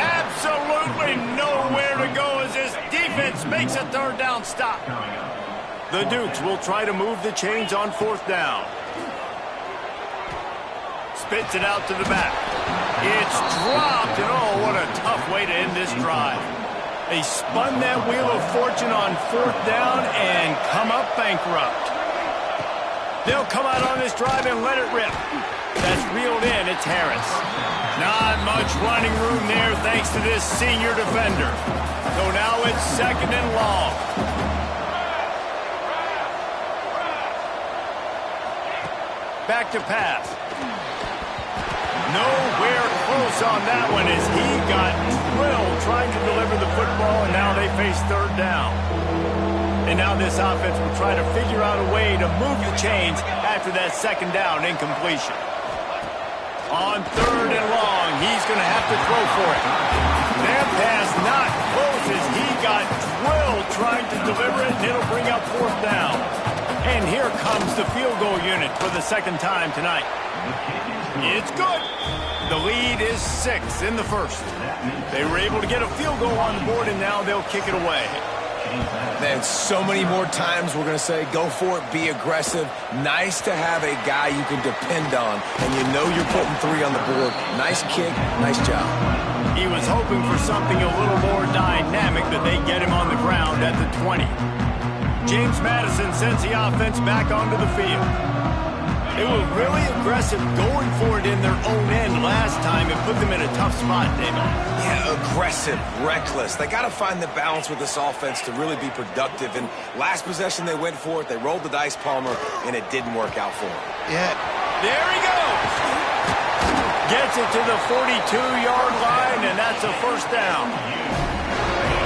Absolutely nowhere to go as this defense makes a third down stop. The Dukes will try to move the chains on fourth down. Spits it out to the back. It's dropped, and oh, what a tough way to end this drive. They spun that wheel of fortune on fourth down and come up bankrupt. They'll come out on this drive and let it rip. That's reeled in. It's Harris. Not much running room there thanks to this senior defender. So now it's 2nd and long. Back to pass. Nowhere close on that one as he got drilled trying to deliver the football, and now they face third down. And now this offense will try to figure out a way to move the chains after that second down incompletion. On third and long, he's going to have to throw for it. That pass not close as he got drilled trying to deliver it, and it'll bring up fourth down. And here comes the field goal unit for the second time tonight. It's good. The lead is 6 in the first. They were able to get a field goal on the board, and now they'll kick it away. Man, so many more times we're going to say, go for it, be aggressive. Nice to have a guy you can depend on, and you know you're putting 3 on the board. Nice kick, nice job. He was hoping for something a little more dynamic, but they get him on the ground at the 20. James Madison sends the offense back onto the field. They were really aggressive going for it in their own end last time and put them in a tough spot, David. Yeah, aggressive, reckless. They got to find the balance with this offense to really be productive. And last possession they went for it. They rolled the dice, Palmer, and it didn't work out for them. Yeah. There he goes. Gets it to the 42-yard line, and that's a first down.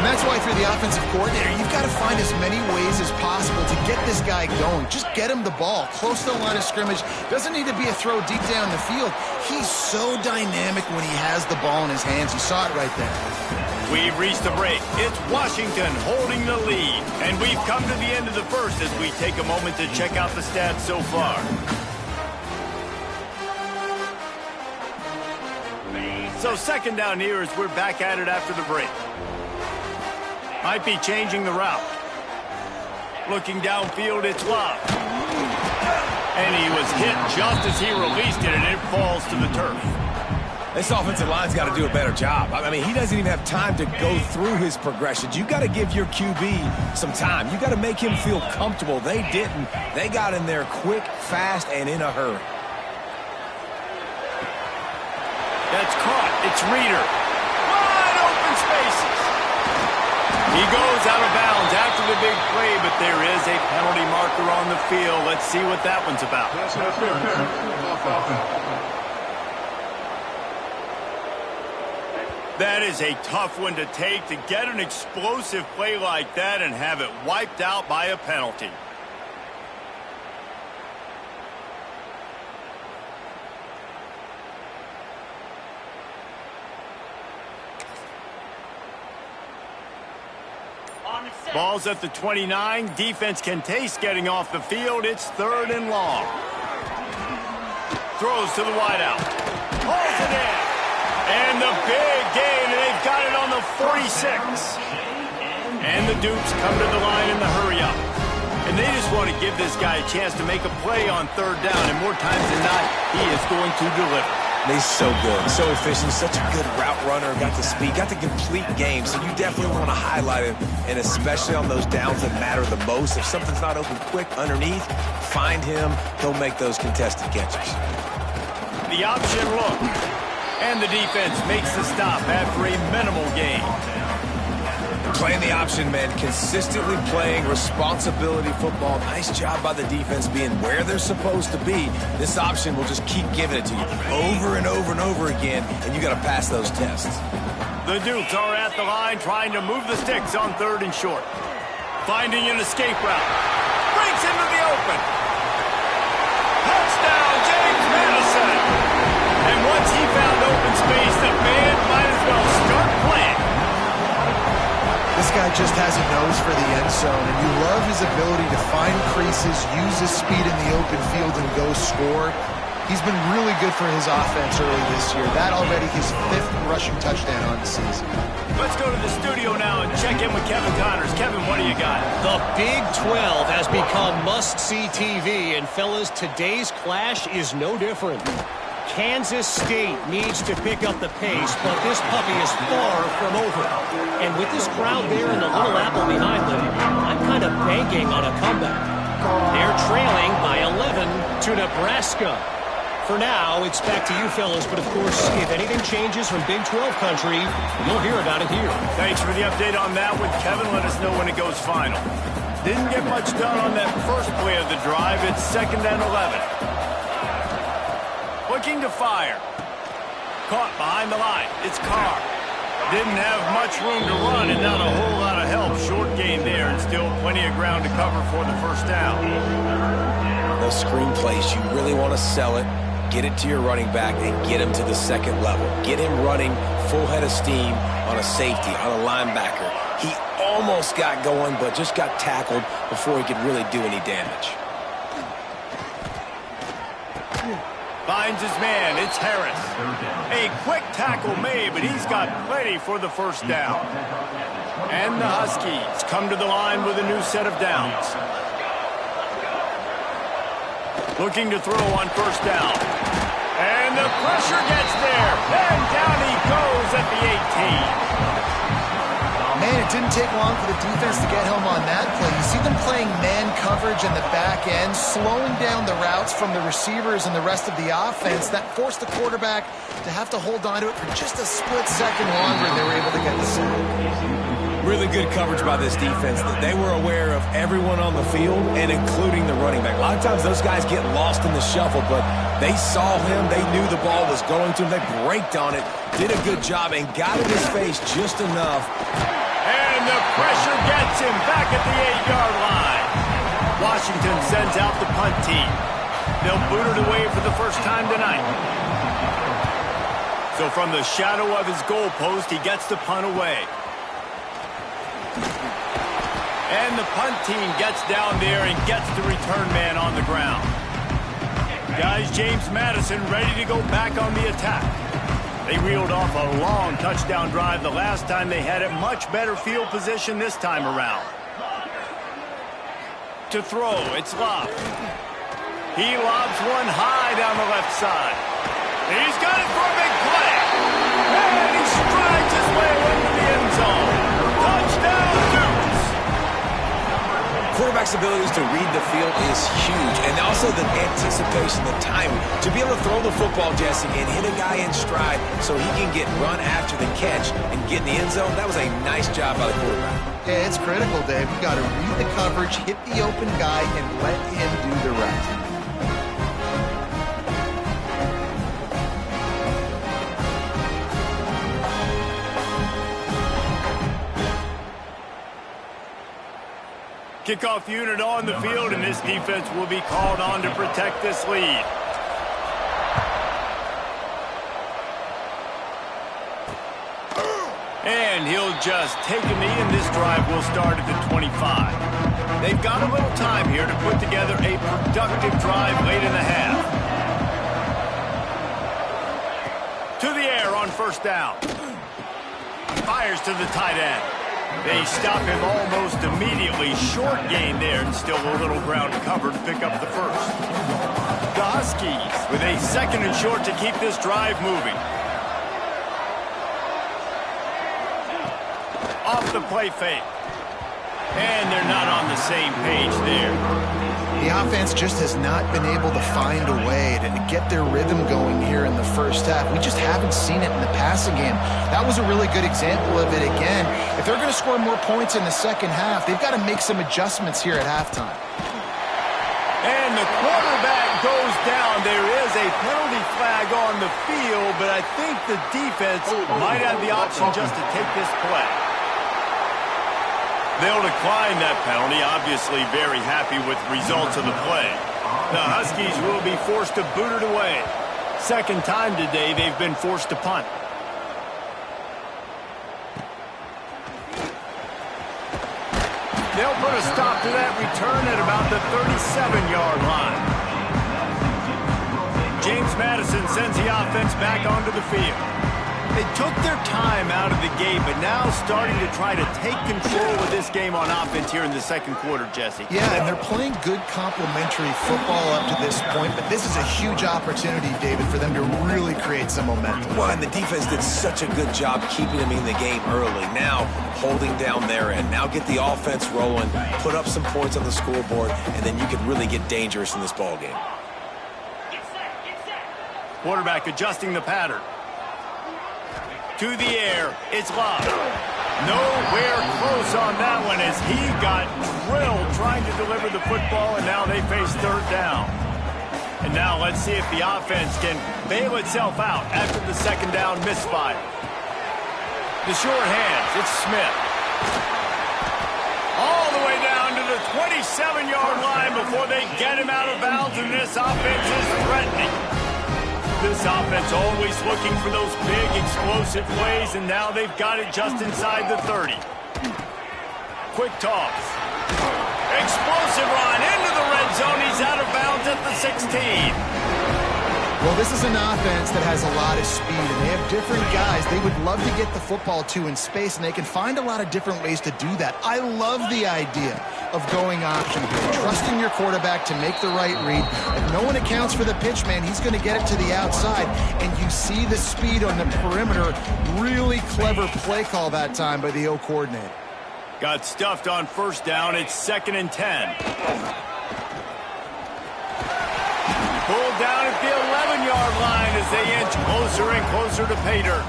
And that's why, if you're the offensive coordinator, you've got to find as many ways as possible to get this guy going. Just get him the ball close to the line of scrimmage. Doesn't need to be a throw deep down the field. He's so dynamic when he has the ball in his hands. You saw it right there. We've reached the break. It's Washington holding the lead. And we've come to the end of the first as we take a moment to check out the stats so far. So second down here as we're back at it after the break. Might be changing the route. Looking downfield, it's Love. And he was hit just as he released it, and it falls to the turf. This offensive line's got to do a better job. I mean, he doesn't even have time to go through his progressions. You got to give your QB some time. You got to make him feel comfortable. They didn't. They got in there quick, fast, and in a hurry. That's caught. It's Reeder. Wide open spaces. He goes out of bounds after the big play, but there is a penalty marker on the field. Let's see what that one's about. That is a tough one to take, to get an explosive play like that and have it wiped out by a penalty. Ball's at the 29. Defense can taste getting off the field. It's 3rd and long. Throws to the wideout. Pulls it in. And the big gain, and they've got it on the 46. And the Dukes come to the line in the hurry-up. And they just want to give this guy a chance to make a play on 3rd down, and more times than not, he is going to deliver. He's so good, so efficient, such a good route runner, got the speed, got the complete game, so you definitely want to highlight him, and especially on those downs that matter the most. If something's not open quick underneath, find him, he'll make those contested catches. The option look, and the defense makes the stop after a minimal gain. Playing the option, man, consistently playing responsibility football. Nice job by the defense being where they're supposed to be. This option will just keep giving it to you over and over and over again, and you got to pass those tests. The Dukes are at the line trying to move the sticks on 3rd and short. Finding an escape route. Breaks into the open. Touchdown, James Madison. And once he found open space, the band might as well start playing. This guy just has a nose for the end zone, and you love his ability to find creases, use his speed in the open field, and go score. He's been really good for his offense early this year. That already his 5th rushing touchdown on the season. Let's go to the studio now and check in with Kevin Connors. Kevin, what do you got? The Big 12 has become must-see TV, and fellas, today's clash is no different. Kansas State needs to pick up the pace, but this puppy is far from over. And with this crowd there and the Little Apple behind them, I'm kind of banking on a comeback. They're trailing by 11 to Nebraska. For now, it's back to you fellas, but of course, if anything changes from Big 12 country, you'll hear about it here. Thanks for the update on that one, Kevin. Let us know when it goes final. Didn't get much done on that first play of the drive. It's 2nd and 11. Looking to fire. Caught behind the line. It's Carr. Didn't have much room to run and not a whole lot of help. Short gain there and still plenty of ground to cover for the 1st down. Those screen plays, you really want to sell it, get it to your running back, and get him to the 2nd level. Get him running full head of steam on a safety, on a linebacker. He almost got going, but just got tackled before he could really do any damage. Finds his man. It's Harris. A quick tackle made, but he's got plenty for the 1st down. And the Huskies come to the line with a new set of downs. Looking to throw on 1st down. And the pressure gets there. And down he goes at the 18. Man, it didn't take long for the defense to get home on that play. You see them playing man coverage in the back end, slowing down the routes from the receivers and the rest of the offense. That forced the quarterback to have to hold on to it for just a split second longer, and they were able to get the sack. Really good coverage by this defense. They were aware of everyone on the field, and including the running back. A lot of times those guys get lost in the shuffle, but they saw him. They knew the ball was going to him. They braked on it, did a good job, and got in his face just enough. And the pressure gets him back at the 8-yard line. Washington sends out the punt team. They'll boot it away for the 1st time tonight. So from the shadow of his goal post, he gets the punt away. And the punt team gets down there and gets the return man on the ground. Guys, James Madison ready to go back on the attack. They reeled off a long touchdown drive the last time they had it. Much better field position this time around. To throw, it's Love. He lobs one high down the left side. He's got it for a big play. And he strides his way away to the end zone. Touchdown, Dukes. Quarterback's abilities to read the field is huge, and also the anticipation, the timing. To be able to throw the football, Jesse, and hit a guy in stride so he can get run after the catch and get in the end zone, that was a nice job by the quarterback. Yeah, it's critical, Dave. You've got to read the coverage, hit the open guy, and let him do the rest. Kickoff unit on the field, and this defense will be called on to protect this lead. And he'll just take a knee, and this drive will start at the 25. They've got a little time here to put together a productive drive late in the half. To the air on first down. Fires to the tight end. They stop him almost immediately. Short gain there, and still a little ground covered to pick up the first. The Huskies with a second and short to keep this drive moving. Off the play fake. And they're not on the same page there. The offense just has not been able to find a way to get their rhythm going here in the first half. We just haven't seen it in the passing game. That was a really good example of it again. If they're going to score more points in the second half, they've got to make some adjustments here at halftime. And the quarterback goes down. There is a penalty flag on the field, but I think the defense might have the option just to take this play. They'll decline that penalty, obviously very happy with the results of the play. The Huskies will be forced to boot it away. Second time today they've been forced to punt. They'll put a stop to that return at about the 37-yard line. James Madison sends the offense back onto the field. They took their time out of the game, but now starting to try to take control of this game on offense here in the second quarter, Jesse. Yeah, and they're playing good complementary football up to this point, but this is a huge opportunity, David, for them to really create some momentum. Well, and the defense did such a good job keeping them in the game early. Now, holding down their end. Now get the offense rolling, put up some points on the scoreboard, and then you can really get dangerous in this ball game. Quarterback adjusting the pattern. To the air, it's Love. Nowhere close on that one as he got drilled trying to deliver the football, and now they face third down. And now let's see if the offense can bail itself out after the second down misfire. The short hands, it's Smith. All the way down to the 27-yard line before they get him out of bounds, and this offense is threatening. This offense always looking for those big, explosive plays, and now they've got it just inside the 30. Quick toss. Explosive run into the red zone. He's out of bounds at the 16. Well, this is an offense that has a lot of speed, and they have different guys they would love to get the football to in space, and they can find a lot of different ways to do that. I love the idea of going option here, trusting your quarterback to make the right read. If no one accounts for the pitch, man, he's going to get it to the outside, and you see the speed on the perimeter. Really clever play call that time by the O coordinator. Got stuffed on first down. It's 2nd and 10. Pulled down at the 11-yard line as they inch closer and closer to pay dirt.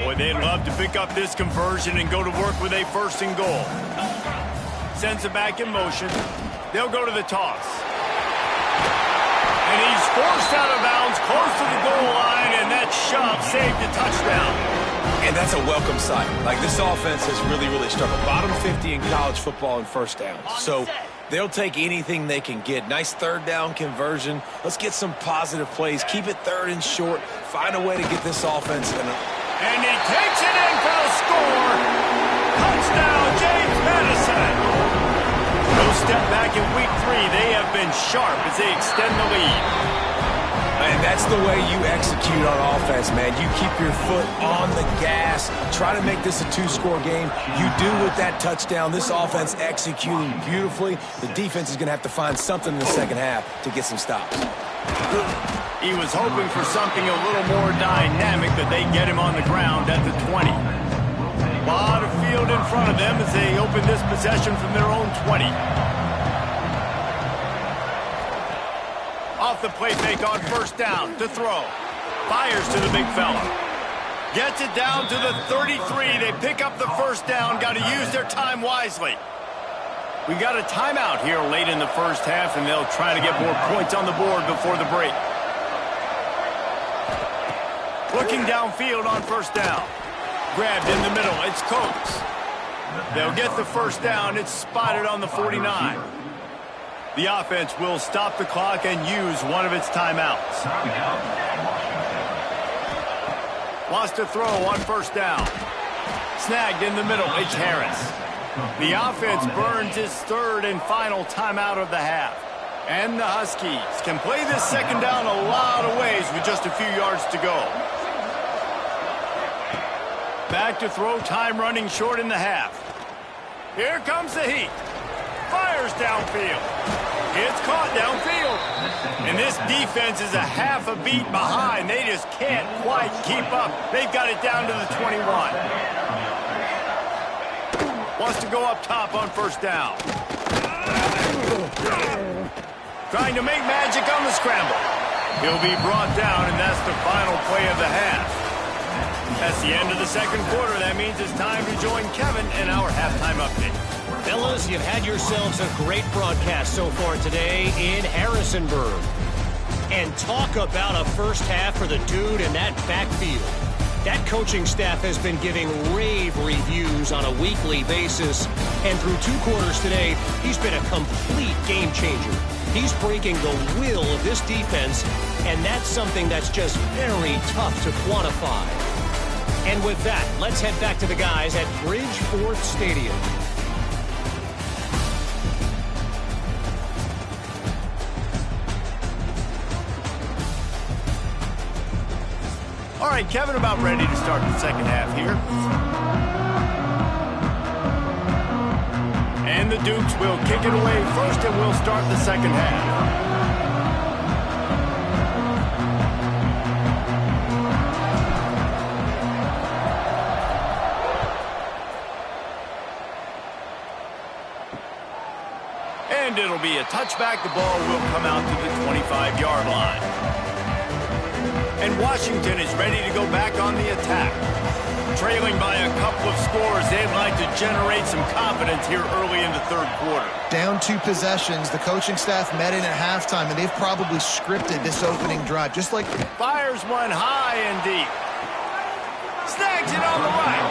Boy, they'd love to pick up this conversion and go to work with a 1st and goal. Sends it back in motion. They'll go to the toss. And he's forced out of bounds close to the goal line, and that shove saved a touchdown. And that's a welcome sight. Like, this offense has really, really struggled. Bottom 50 in college football in first downs. So they'll take anything they can get. Nice third down conversion. Let's get some positive plays. Keep it 3rd and short. Find a way to get this offense in. And he takes it in for the score. Touchdown, James Madison. No step back in week 3. They have been sharp as they extend the lead. And that's the way you execute on offense, man. You keep your foot on the gas. Try to make this a 2-score game. You do with that touchdown. This offense executing beautifully. The defense is going to have to find something in the second half to get some stops. He was hoping for something a little more dynamic, that they get him on the ground at the 20. A lot of field in front of them as they open this possession from their own 20. Off the play fake on first down to throw. Fires to the big fella. Gets it down to the 33. They pick up the first down. Got to use their time wisely. We got a timeout here late in the first half, and they'll try to get more points on the board before the break. Looking downfield on first down. Grabbed in the middle. It's Coates. They'll get the first down. It's spotted on the 49. The offense will stop the clock and use one of its timeouts. Wants to throw on first down. Snagged in the middle. It's Harris. The offense burns his third and final timeout of the half. And the Huskies can play this second down a lot of ways with just a few yards to go. Back to throw, time running short in the half. Here comes the heat. Fires downfield. It's caught downfield. And this defense is a half a beat behind. They just can't quite keep up. They've got it down to the 21. Wants to go up top on first down. Trying to make magic on the scramble. He'll be brought down, and that's the final play of the half. That's the end of the second quarter. That means it's time to join Kevin in our halftime update. Fellas, you've had yourselves a great broadcast so far today in Harrisonburg. And talk about a first half for the dude in that backfield. That coaching staff has been giving rave reviews on a weekly basis. And through 2 quarters today, he's been a complete game changer. He's breaking the will of this defense, and that's something that's just very tough to quantify. And with that, let's head back to the guys at Bridgeforth Stadium. All right, Kevin, about ready to start the second half here. And the Dukes will kick it away first, and we'll start the second half. And it'll be a touchback. The ball will come out to the 25-yard line. And Washington is ready to go back on the attack. Trailing by a couple of scores, they'd like to generate some confidence here early in the third quarter. Down 2 possessions. The coaching staff met in at halftime, and they've probably scripted this opening drive, just like... Fires one high and deep. Snags it on the right.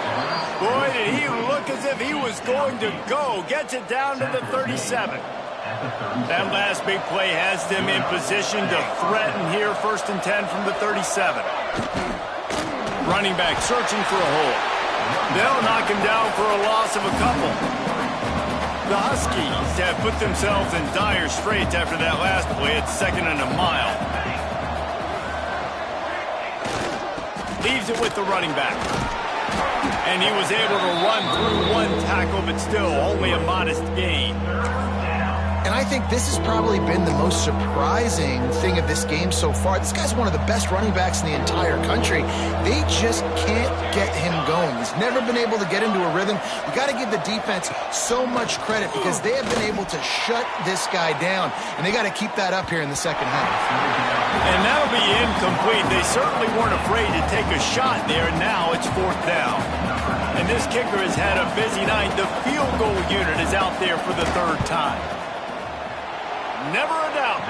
Boy, did he look as if he was going to go. Gets it down to the 37. That last big play has them in position to threaten here, 1st and 10 from the 37. Running back searching for a hole. They'll knock him down for a loss of a couple. The Huskies have put themselves in dire straits after that last play. It's 2nd and a mile. Leaves it with the running back. And he was able to run through 1 tackle, but still only a modest gain. And I think this has probably been the most surprising thing of this game so far. This guy's one of the best running backs in the entire country. They just can't get him going. He's never been able to get into a rhythm. You got to give the defense so much credit because they have been able to shut this guy down. And they got to keep that up here in the second half. And that'll be incomplete. They certainly weren't afraid to take a shot there. Now it's 4th down. And this kicker has had a busy night. The field goal unit is out there for the 3rd time. Never a doubt.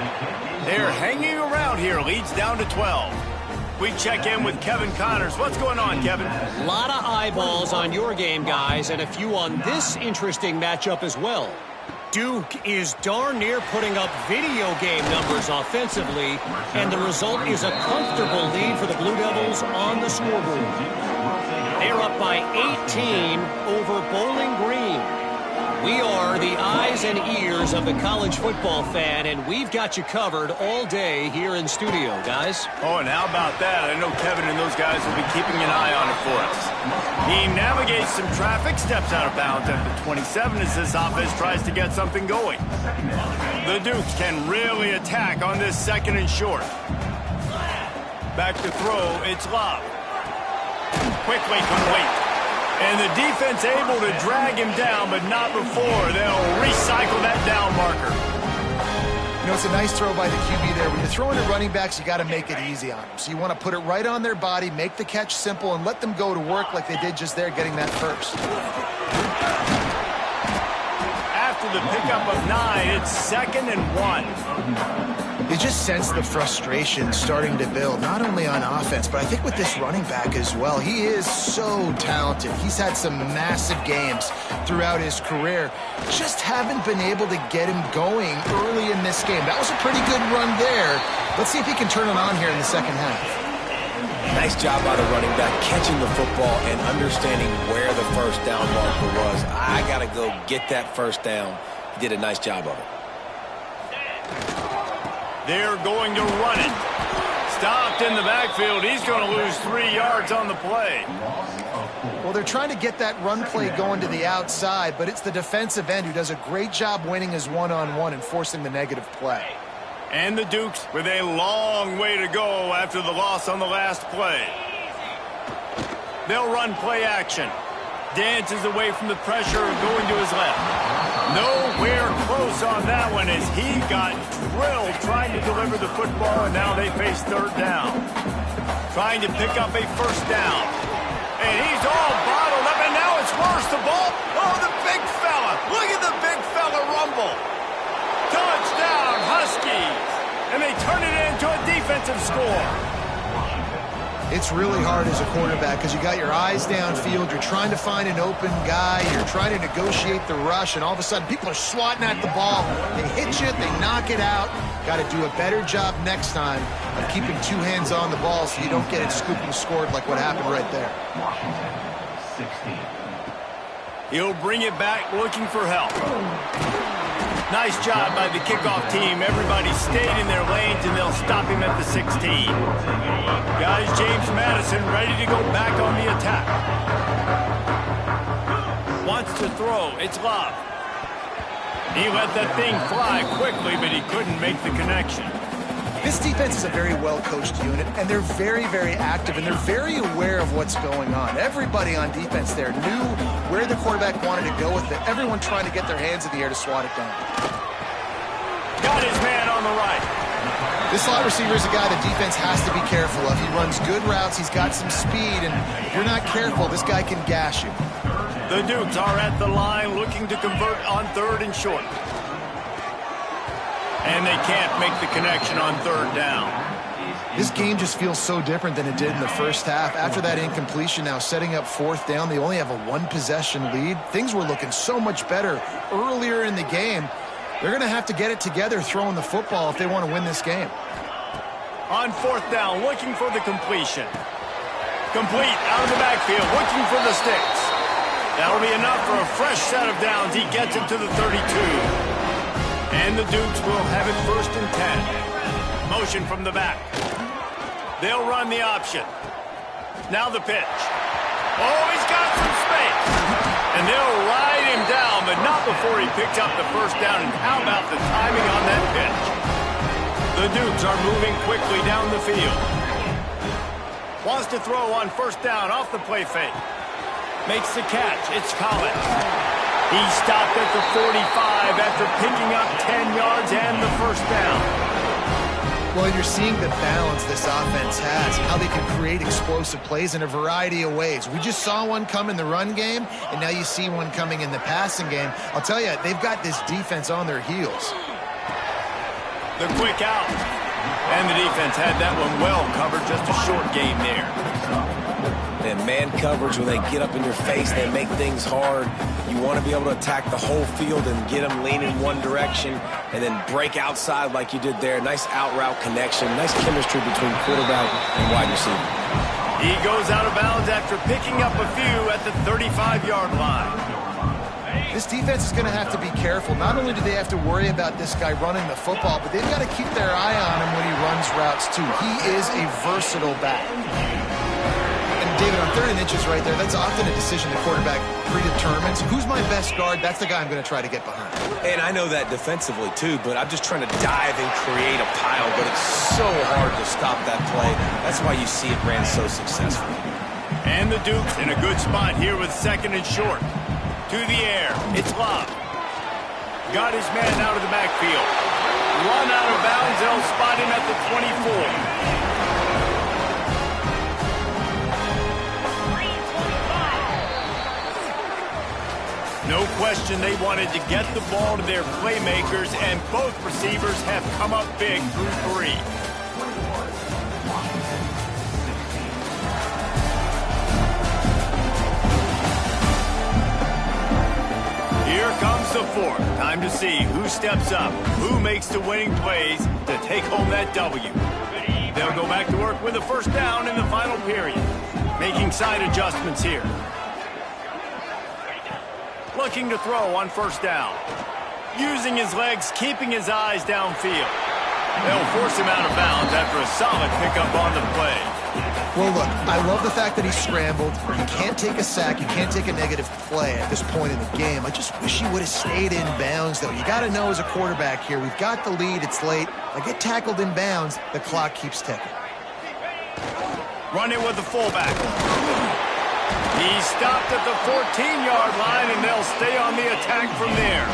They're hanging around here. Leads down to 12. We check in with Kevin Connors. What's going on, Kevin? A lot of eyeballs on your game, guys, and a few on this interesting matchup as well. Duke is darn near putting up video game numbers offensively, and the result is a comfortable lead for the Blue Devils on the scoreboard. They're up by 18 over Bowling Green. We are the eyes and ears of the college football fan, and we've got you covered all day here in studio, guys. Oh, and how about that? I know Kevin and those guys will be keeping an eye on it for us. He navigates some traffic, steps out of bounds at the 27 as this offense tries to get something going. The Dukes can really attack on this 2nd and short. Back to throw, it's Love. Quickly complete. And the defense able to drag him down, but not before they'll recycle that down marker. You know, it's a nice throw by the QB there. When you're throwing at running backs, you got to make it easy on them. So you want to put it right on their body, make the catch simple, and let them go to work like they did just there, getting that first. After the pickup of 9, it's 2nd and 1. You just sense the frustration starting to build, not only on offense, but I think with this running back as well. He is so talented. He's had some massive games throughout his career. Just haven't been able to get him going early in this game. That was a pretty good run there. Let's see if he can turn it on here in the second half. Nice job by the running back, catching the football and understanding where the first down marker was. I got to go get that first down. He did a nice job of it. They're going to run it. Stopped in the backfield. He's going to lose 3 yards on the play. Well, they're trying to get that run play going to the outside, but it's the defensive end who does a great job winning his one-on-one and forcing the negative play. And the Dukes with a long way to go after the loss on the last play. They'll run play action. Dances away from the pressure, going to his left. Nowhere close on that one as he got drilled trying to deliver the football, and now they face 3rd down. Trying to pick up a first down. And he's all bottled up, and now it's worse. The ball, oh, the big fella. Look at the big fella rumble. Touchdown, Huskies. And they turn it into a defensive score. It's really hard as a quarterback because you got your eyes downfield. You're trying to find an open guy. You're trying to negotiate the rush, and all of a sudden people are swatting at the ball. They hit you. They knock it out. Got to do a better job next time of keeping 2 hands on the ball so you don't get it scooped and scored like what happened right there. He'll bring it back looking for help. Nice job by the kickoff team. Everybody stayed in their lanes, and they'll stop him at the 16. Guys, James Madison ready to go back on the attack. Wants to throw. It's Love. He let that thing fly quickly, but he couldn't make the connection. This defense is a very well-coached unit, and they're very, very active, and they're very aware of what's going on. Everybody on defense there knew where the quarterback wanted to go with it. Everyone trying to get their hands in the air to swat it down. Got his man on the right. This slot receiver is a guy the defense has to be careful of. He runs good routes. He's got some speed, and if you're not careful, this guy can gash you. The Dukes are at the line looking to convert on 3rd and short. And they can't make the connection on 3rd down. This game just feels so different than it did in the first half. After that incompletion, now setting up 4th down, they only have a 1-possession lead. Things were looking so much better earlier in the game. They're going to have to get it together throwing the football if they want to win this game. On 4th down, looking for the completion. Complete out of the backfield, looking for the sticks. That'll be enough for a fresh set of downs. He gets it to the 32. And the Dukes will have it 1st and 10. Motion from the back. They'll run the option. Now the pitch. Oh, he's got some space. And they'll ride him down, but not before he picks up the first down. And how about the timing on that pitch? The Dukes are moving quickly down the field. Wants to throw on 1st down off the play fake. Makes the catch. It's Collins. He stopped at the 45 after picking up 10 yards and the first down. Well, you're seeing the balance this offense has, how they can create explosive plays in a variety of ways. We just saw one come in the run game, and now you see one coming in the passing game. I'll tell you, they've got this defense on their heels. The quick out. And the defense had that one well covered, just a short game there. And man coverage, when they get up in your face, they make things hard. You want to be able to attack the whole field and get them leaning one direction and then break outside like you did there. Nice out route connection. Nice chemistry between quarterback and wide receiver. He goes out of bounds after picking up a few at the 35-yard line. This defense is going to have to be careful. Not only do they have to worry about this guy running the football, but they've got to keep their eye on him when he runs routes too. He is a versatile back. And David, on 3rd and inches right there, that's often a decision the quarterback predetermines. Who's my best guard? That's the guy I'm going to try to get behind. And I know that defensively too, but I'm just trying to dive and create a pile, but it's so hard to stop that play. That's why you see it ran so successfully. And the Dukes in a good spot here with 2nd and short. To the air, it's Love. Got his man out of the backfield. Run out of bounds, they'll spot him at the 24. No question they wanted to get the ball to their playmakers, and both receivers have come up big through 3. Here comes the 4th. Time to see who steps up, who makes the winning plays to take home that W. They'll go back to work with a 1st down in the final period. Making side adjustments here. Looking to throw on 1st down. Using his legs, keeping his eyes downfield. They'll force him out of bounds after a solid pickup on the play. Well, look, I love the fact that he scrambled. You can't take a sack. You can't take a negative play at this point in the game. I just wish he would have stayed in bounds, though. You got to know as a quarterback here, we've got the lead. It's late. I get tackled in bounds. The clock keeps ticking. Running with the fullback. He stopped at the 14-yard line, and they'll stay on the attack from there.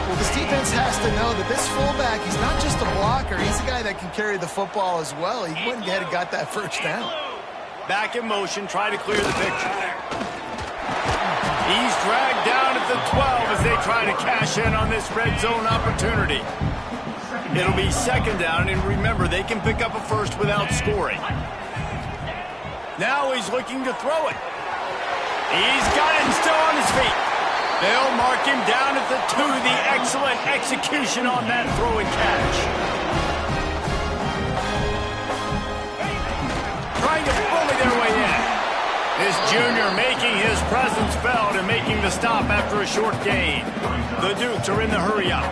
Well, this defense has to know that this fullback, he's not just a blocker. He's a guy that can carry the football as well. He went ahead and got that 1st down. Back in motion, try to clear the picture. He's dragged down at the 12 as they try to cash in on this red zone opportunity. It'll be 2nd down, and remember, they can pick up a 1st without scoring. Now he's looking to throw it. He's got it and still on his feet. They'll mark him down at the 2. The excellent execution on that throw and catch. Trying to bully their way in. This junior making his presence felt and making the stop after a short gain. The Dukes are in the hurry-up.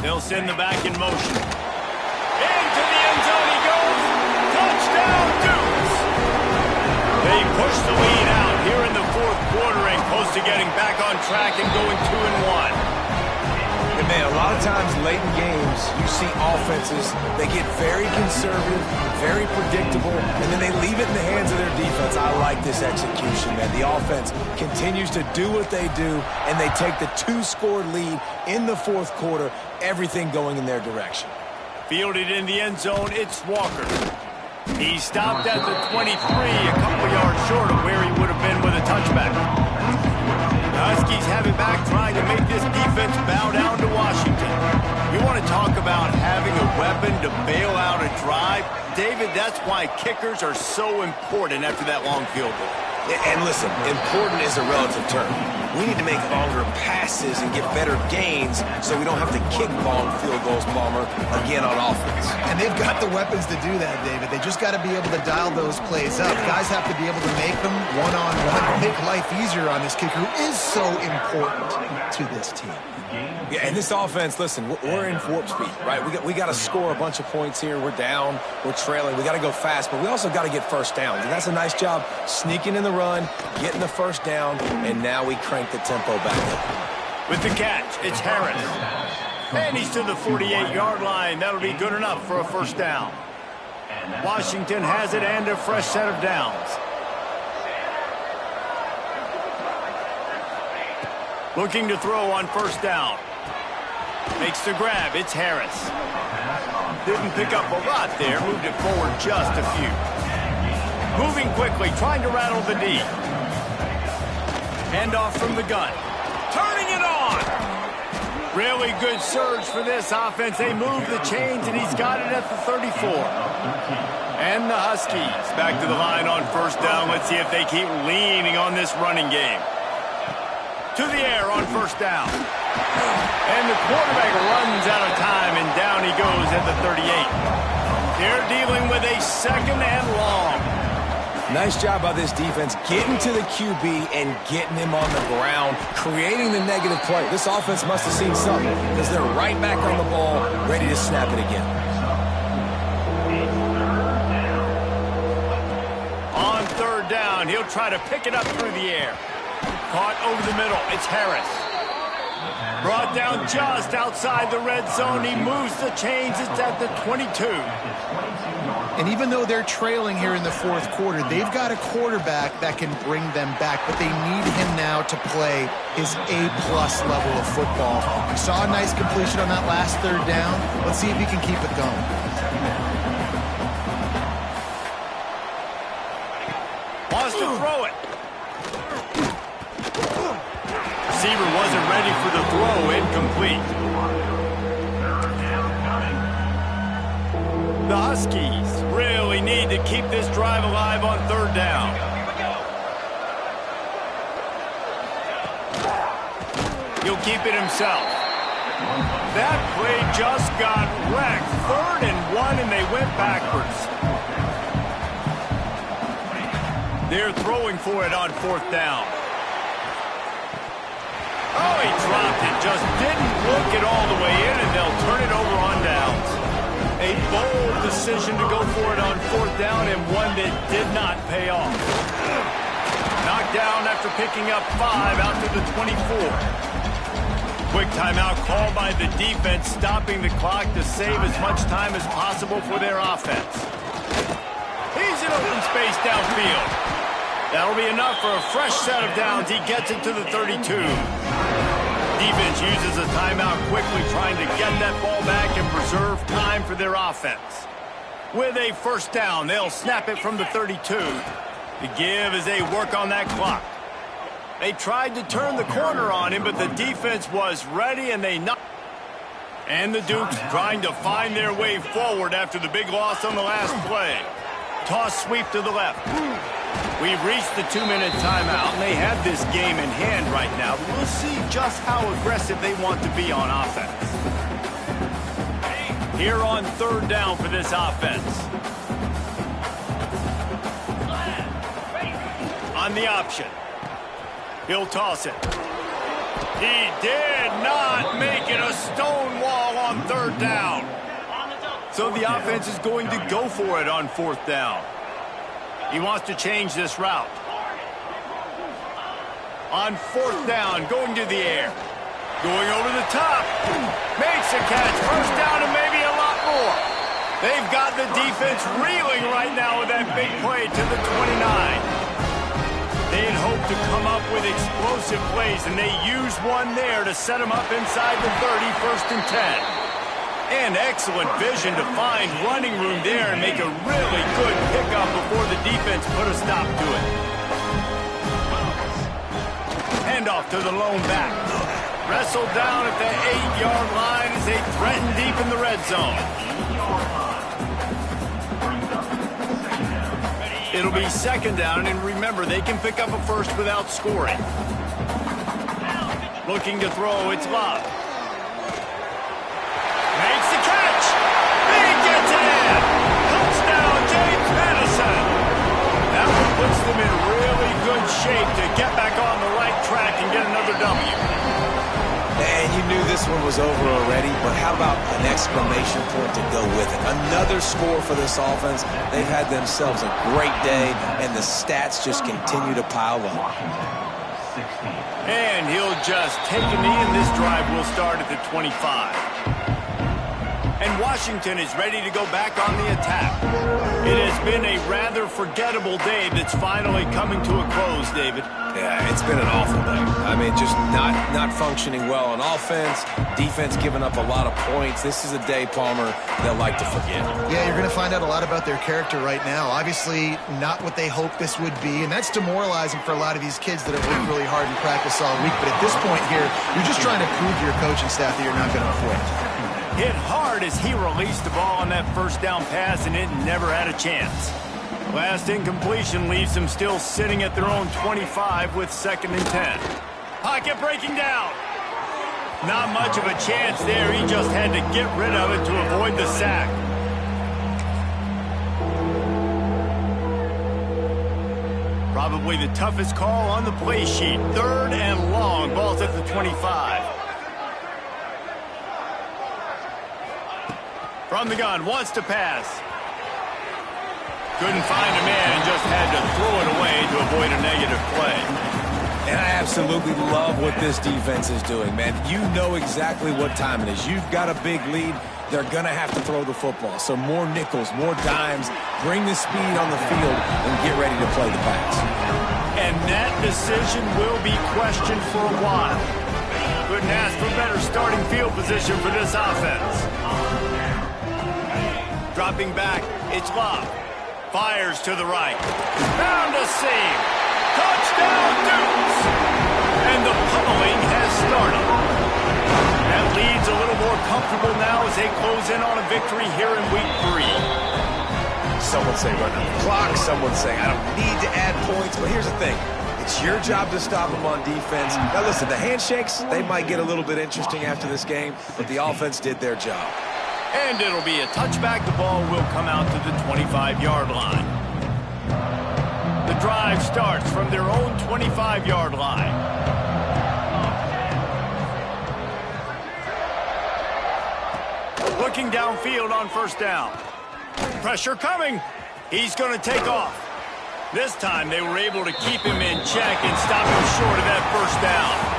They'll send the back in motion. Into the end zone he goes. Touchdown, Dukes! They push the lead out here in the 4th quarter and close to getting back on track and going 2-1. And man, a lot of times late in games, you see offenses, they get very conservative, very predictable, and then they leave it in the hands of their defense. I like this execution, man. The offense continues to do what they do, and they take the 2-score lead in the 4th quarter, everything going in their direction. Fielded in the end zone, it's Walker. He stopped at the 23, a couple yards short of where he would have been with a touchback. The Huskies have it back, trying to make this defense bow down to Washington. You want to talk about having a weapon to bail out a drive? David, that's why kickers are so important after that long field goal. And listen, important is a relative term. We need to make longer passes and get better gains so we don't have to kick long field goals, Palmer, again on offense. And they've got the weapons to do that, David. They just got to be able to dial those plays up. Guys have to be able to make them one-on-one, make life easier on this kicker, who is so important to this team. Yeah, and this offense, listen, we're in warp speed, right? We got to score a bunch of points here. We're down. We're trailing. We got to go fast, but we also got to get 1st downs. And that's a nice job sneaking in the run, getting the 1st down, and now we crank the tempo back up. With the catch, it's Harris. And he's to the 48-yard line. That'll be good enough for a 1st down. Washington has it and a fresh set of downs. Looking to throw on 1st down. Makes the grab. It's Harris. Didn't pick up a lot there. Moved it forward just a few. Moving quickly, trying to rattle the D. Handoff from the gun. Turning it on. Really good surge for this offense. They move the chains, and he's got it at the 34. And the Huskies back to the line on first down. Let's see if they keep leaning on this running game. To the air on first down. And the quarterback runs out of time, and down he goes at the 38. They're dealing with a second and long. Nice job by this defense getting to the QB and getting him on the ground, creating the negative play. This offense must have seen something because they're right back on the ball, ready to snap it again. On third down, he'll try to pick it up through the air. Caught over the middle. It's Harris. Brought down just outside the red zone. He moves the chains. It's at the 22. And even though they're trailing here in the fourth quarter, they've got a quarterback that can bring them back, but they need him now to play his A-plus level of football. We saw a nice completion on that last third down. Let's see if he can keep it going. Wants to throw it. Receiver wasn't ready for the throw. Incomplete. The Huskies really need to keep this drive alive on third down. He'll keep it himself. That play just got wrecked. 3rd and 1, and they went backwards. They're throwing for it on 4th down. Oh, he dropped it. Just didn't look it all the way in, and they'll turn it over on downs. A bold decision to go for it on 4th down, and one that did not pay off. Knocked down after picking up 5 out to the 24. Quick timeout called by the defense, stopping the clock to save as much time as possible for their offense. He's in open space downfield. That'll be enough for a fresh set of downs. He gets it to the 32. Defense uses a timeout quickly, trying to get that ball back and preserve time for their offense. With a first down, they'll snap it from the 32. The give as they work on that clock. They tried to turn the corner on him, but the defense was ready, and they knocked. And the Dukes trying to find their way forward after the big loss on the last play. Toss sweep to the left. We've reached the 2-minute timeout, and they have this game in hand right now. We'll see just how aggressive they want to be on offense. Here on 3rd down for this offense. On the option. He'll toss it. He did not make it a stone wall on 3rd down. So the offense is going to go for it on 4th down. He wants to change this route. On 4th down, going to the air. Going over the top. Makes a catch. First down and maybe a lot more. They've got the defense reeling right now with that big play to the 29. They had hoped to come up with explosive plays, and they used one there to set them up inside the 30, 1st and 10. And excellent vision to find running room there and make a really good pickup before the defense put a stop to it. Handoff to the lone back. Wrestled down at the 8-yard line as they threaten deep in the red zone. It'll be 2nd down, and remember, they can pick up a first without scoring. Looking to throw, it's Love. Makes the catch. He gets it in. Touchdown, James Madison. That one puts them in really good shape to get back on the right track and get another W. And you knew this one was over already, but how about an exclamation point to go with it? Another score for this offense. They've had themselves a great day, and the stats just continue to pile up. And he'll just take a knee, and this drive will start at the 25. And Washington is ready to go back on the attack. It has been a rather forgettable day that's finally coming to a close, David. Yeah, it's been an awful day. I mean, just not functioning well on offense, defense giving up a lot of points. This is a day, Palmer, they'll like to forget. Yeah, you're going to find out a lot about their character right now. Obviously, not what they hoped this would be, and that's demoralizing for a lot of these kids that have worked really hard in practice all week. But at this point here, you're just trying to prove to your coaching staff that you're not going to quit. Hit hard as he released the ball on that first down pass, and it never had a chance. Last incompletion leaves them still sitting at their own 25 with 2nd and 10. Pocket breaking down. Not much of a chance there. He just had to get rid of it to avoid the sack. Probably the toughest call on the play sheet. 3rd and long. Ball's at the 25. From the gun, wants to pass. Couldn't find a man and just had to throw it away to avoid a negative play. And I absolutely love what this defense is doing, man. You know exactly what time it is. You've got a big lead. They're going to have to throw the football. So more nickels, more dimes. Bring the speed on the field and get ready to play the pass. And that decision will be questioned for a while. Couldn't ask for better starting field position for this offense. Dropping back, it's Love. Fires to the right. Found a seam. Touchdown, Dukes! And the pummeling has started. That lead's a little more comfortable now as they close in on a victory here in week 3. Someone say run out the clock. Someone saying I don't need to add points. But here's the thing. It's your job to stop them on defense. Now listen, the handshakes, they might get a little bit interesting after this game, but the offense did their job. And it'll be a touchback. The ball will come out to the 25-yard line. The drive starts from their own 25-yard line. Looking downfield on 1st down. Pressure coming. He's going to take off. This time they were able to keep him in check and stop him short of that 1st down.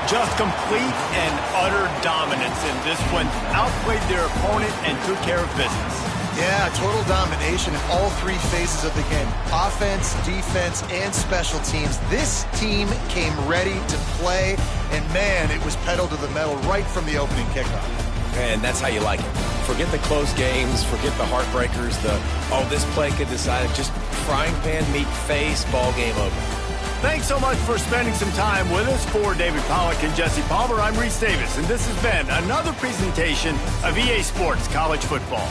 Just complete and utter dominance in this one. Outplayed their opponent and took care of business. Yeah, total domination in all 3 phases of the game. Offense, defense, and special teams. This team came ready to play, and man, it was pedal to the metal right from the opening kickoff. And that's how you like it. Forget the close games, forget the heartbreakers, this play could decide it. Just frying pan meet face, ball game over. Thanks so much for spending some time with us. For David Pollack and Jesse Palmer, I'm Reese Davis, and this has been another presentation of EA Sports College Football.